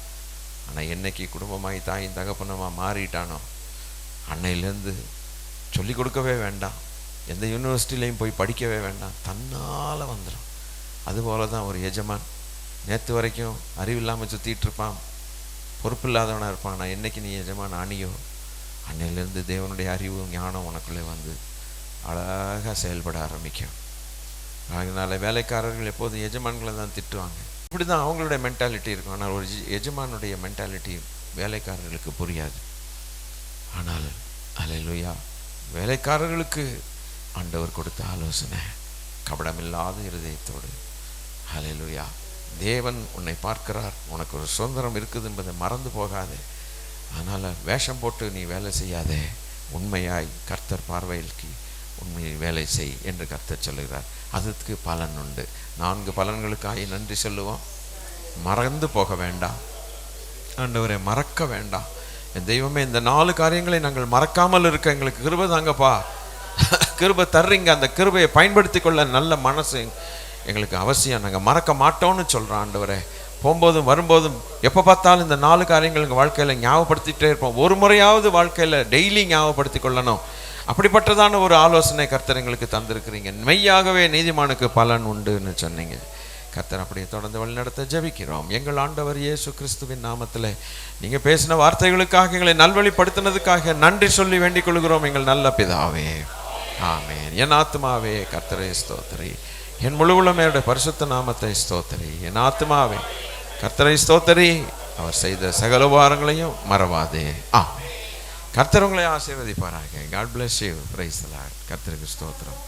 ஆனால் என்னைக்கு குடும்பமாகி தாயின் தகப்பனமாக மாறிட்டானோ அன்னையிலேருந்து சொல்லிக் கொடுக்கவே வேண்டாம், எந்த யூனிவர்சிட்டிலையும் போய் படிக்கவே வேண்டாம், தன்னால் வந்துடும். அதுபோல தான் ஒரு எஜமான் நேற்று வரைக்கும் அறிவில்லாமல் சுற்றிட்டு இருப்பான், பொறுப்பு இல்லாதவனாக இருப்பான். ஆனால் என்னைக்கு நீ எஜமான் ஆணியோ அன்னையிலேருந்து தேவனுடைய அறிவு ஞானம் உனக்குள்ளே வந்து அழகாக செயல்பட ஆரம்பிக்கும். அதனால் வேலைக்காரர்கள் எப்போதும் எஜமான்களை தான் திட்டுவாங்க. இப்படி தான் அவங்களுடைய மென்டாலிட்டி இருக்கும். ஆனால் ஒரு எஜமானுடைய மென்டாலிட்டி வேலைக்காரர்களுக்கு புரியாது. ஆனால் அல்லேலூயா, வேலைக்காரர்களுக்கு ஆண்டவர் கொடுத்த ஆலோசனை கபடமில்லாத இருதயத்தோடு ஹல்லேலூயா. தேவன் உன்னை பார்க்கிறார். உனக்கு ஒரு சுதந்திரம் இருக்குது என்பதை மறந்து போகாதே. அதனால் வேஷம் போட்டு நீ வேலை செய்யாதே. உண்மையாய் கர்த்தர் பார்வைக்கு உண்மையை வேலை செய் என்று கர்த்தர் சொல்லுகிறார். அதுக்கு பலன் உண்டு. 4 பலன்களுக்காக நன்றி சொல்லுவோம். மறந்து போக வேண்டாம் ஆண்டவரை, மறக்க வேண்டாம். என் தெய்வமே, இந்த 4 காரியங்களை நாங்கள் மறக்காமல் இருக்க எங்களுக்கு கிருபை தாங்கப்பா. கிருபை தர்றீங்க. அந்த கிருபையை பயன்படுத்தி கொள்ள நல்ல மனசு எங்களுக்கு அவசியம். நாங்கள் மறக்க மாட்டோம்னு சொல்கிறோம் ஆண்டவரே. போகும்போதும் வரும்போதும் எப்போ பார்த்தாலும் இந்த 4 காரியங்கள் எங்கள் வாழ்க்கையில் ஞாபகப்படுத்திகிட்டே இருப்போம். ஒரு முறையாவது வாழ்க்கையில் டெய்லி ஞாபகப்படுத்தி கொள்ளணும். அப்படிப்பட்டதான ஒரு ஆலோசனை கர்த்தர் எங்களுக்கு தந்திருக்கிறீங்க. மெய்யாகவே நீதிமானுக்கு பலன் உண்டுன்னு சொன்னீங்க. கர்த்தர் அப்படியே தொடர்ந்து வழிநடத்த ஜெபிக்கிறோம். எங்கள் ஆண்டவர் இயேசு கிறிஸ்துவின் நாமத்தில் நீங்கள் பேசின வார்த்தைகளுக்காக, எங்களை நல்வழிப்படுத்தினதுக்காக நன்றி சொல்லி வேண்டிக் கொள்கிறோம் எங்கள் நல்ல பிதாவே. ஆமென். என் ஆத்துமாவே கர்த்தரை ஸ்தோத்திரி, என் முழு உள்ளமையோட பரிசுத்த நாமத்தை ஸ்தோத்திரி. என் ஆத்துமாவே கர்த்தரை ஸ்தோத்திரி, அவர் செய்த சகல உபகாரங்களையும் மறவாதே. ஆமென். கர்த்தர் உங்களை ஆசீர்வதிப்பாராக. God bless you. Praise the Lord. கர்த்தருக்கு ஸ்தோத்திரம்.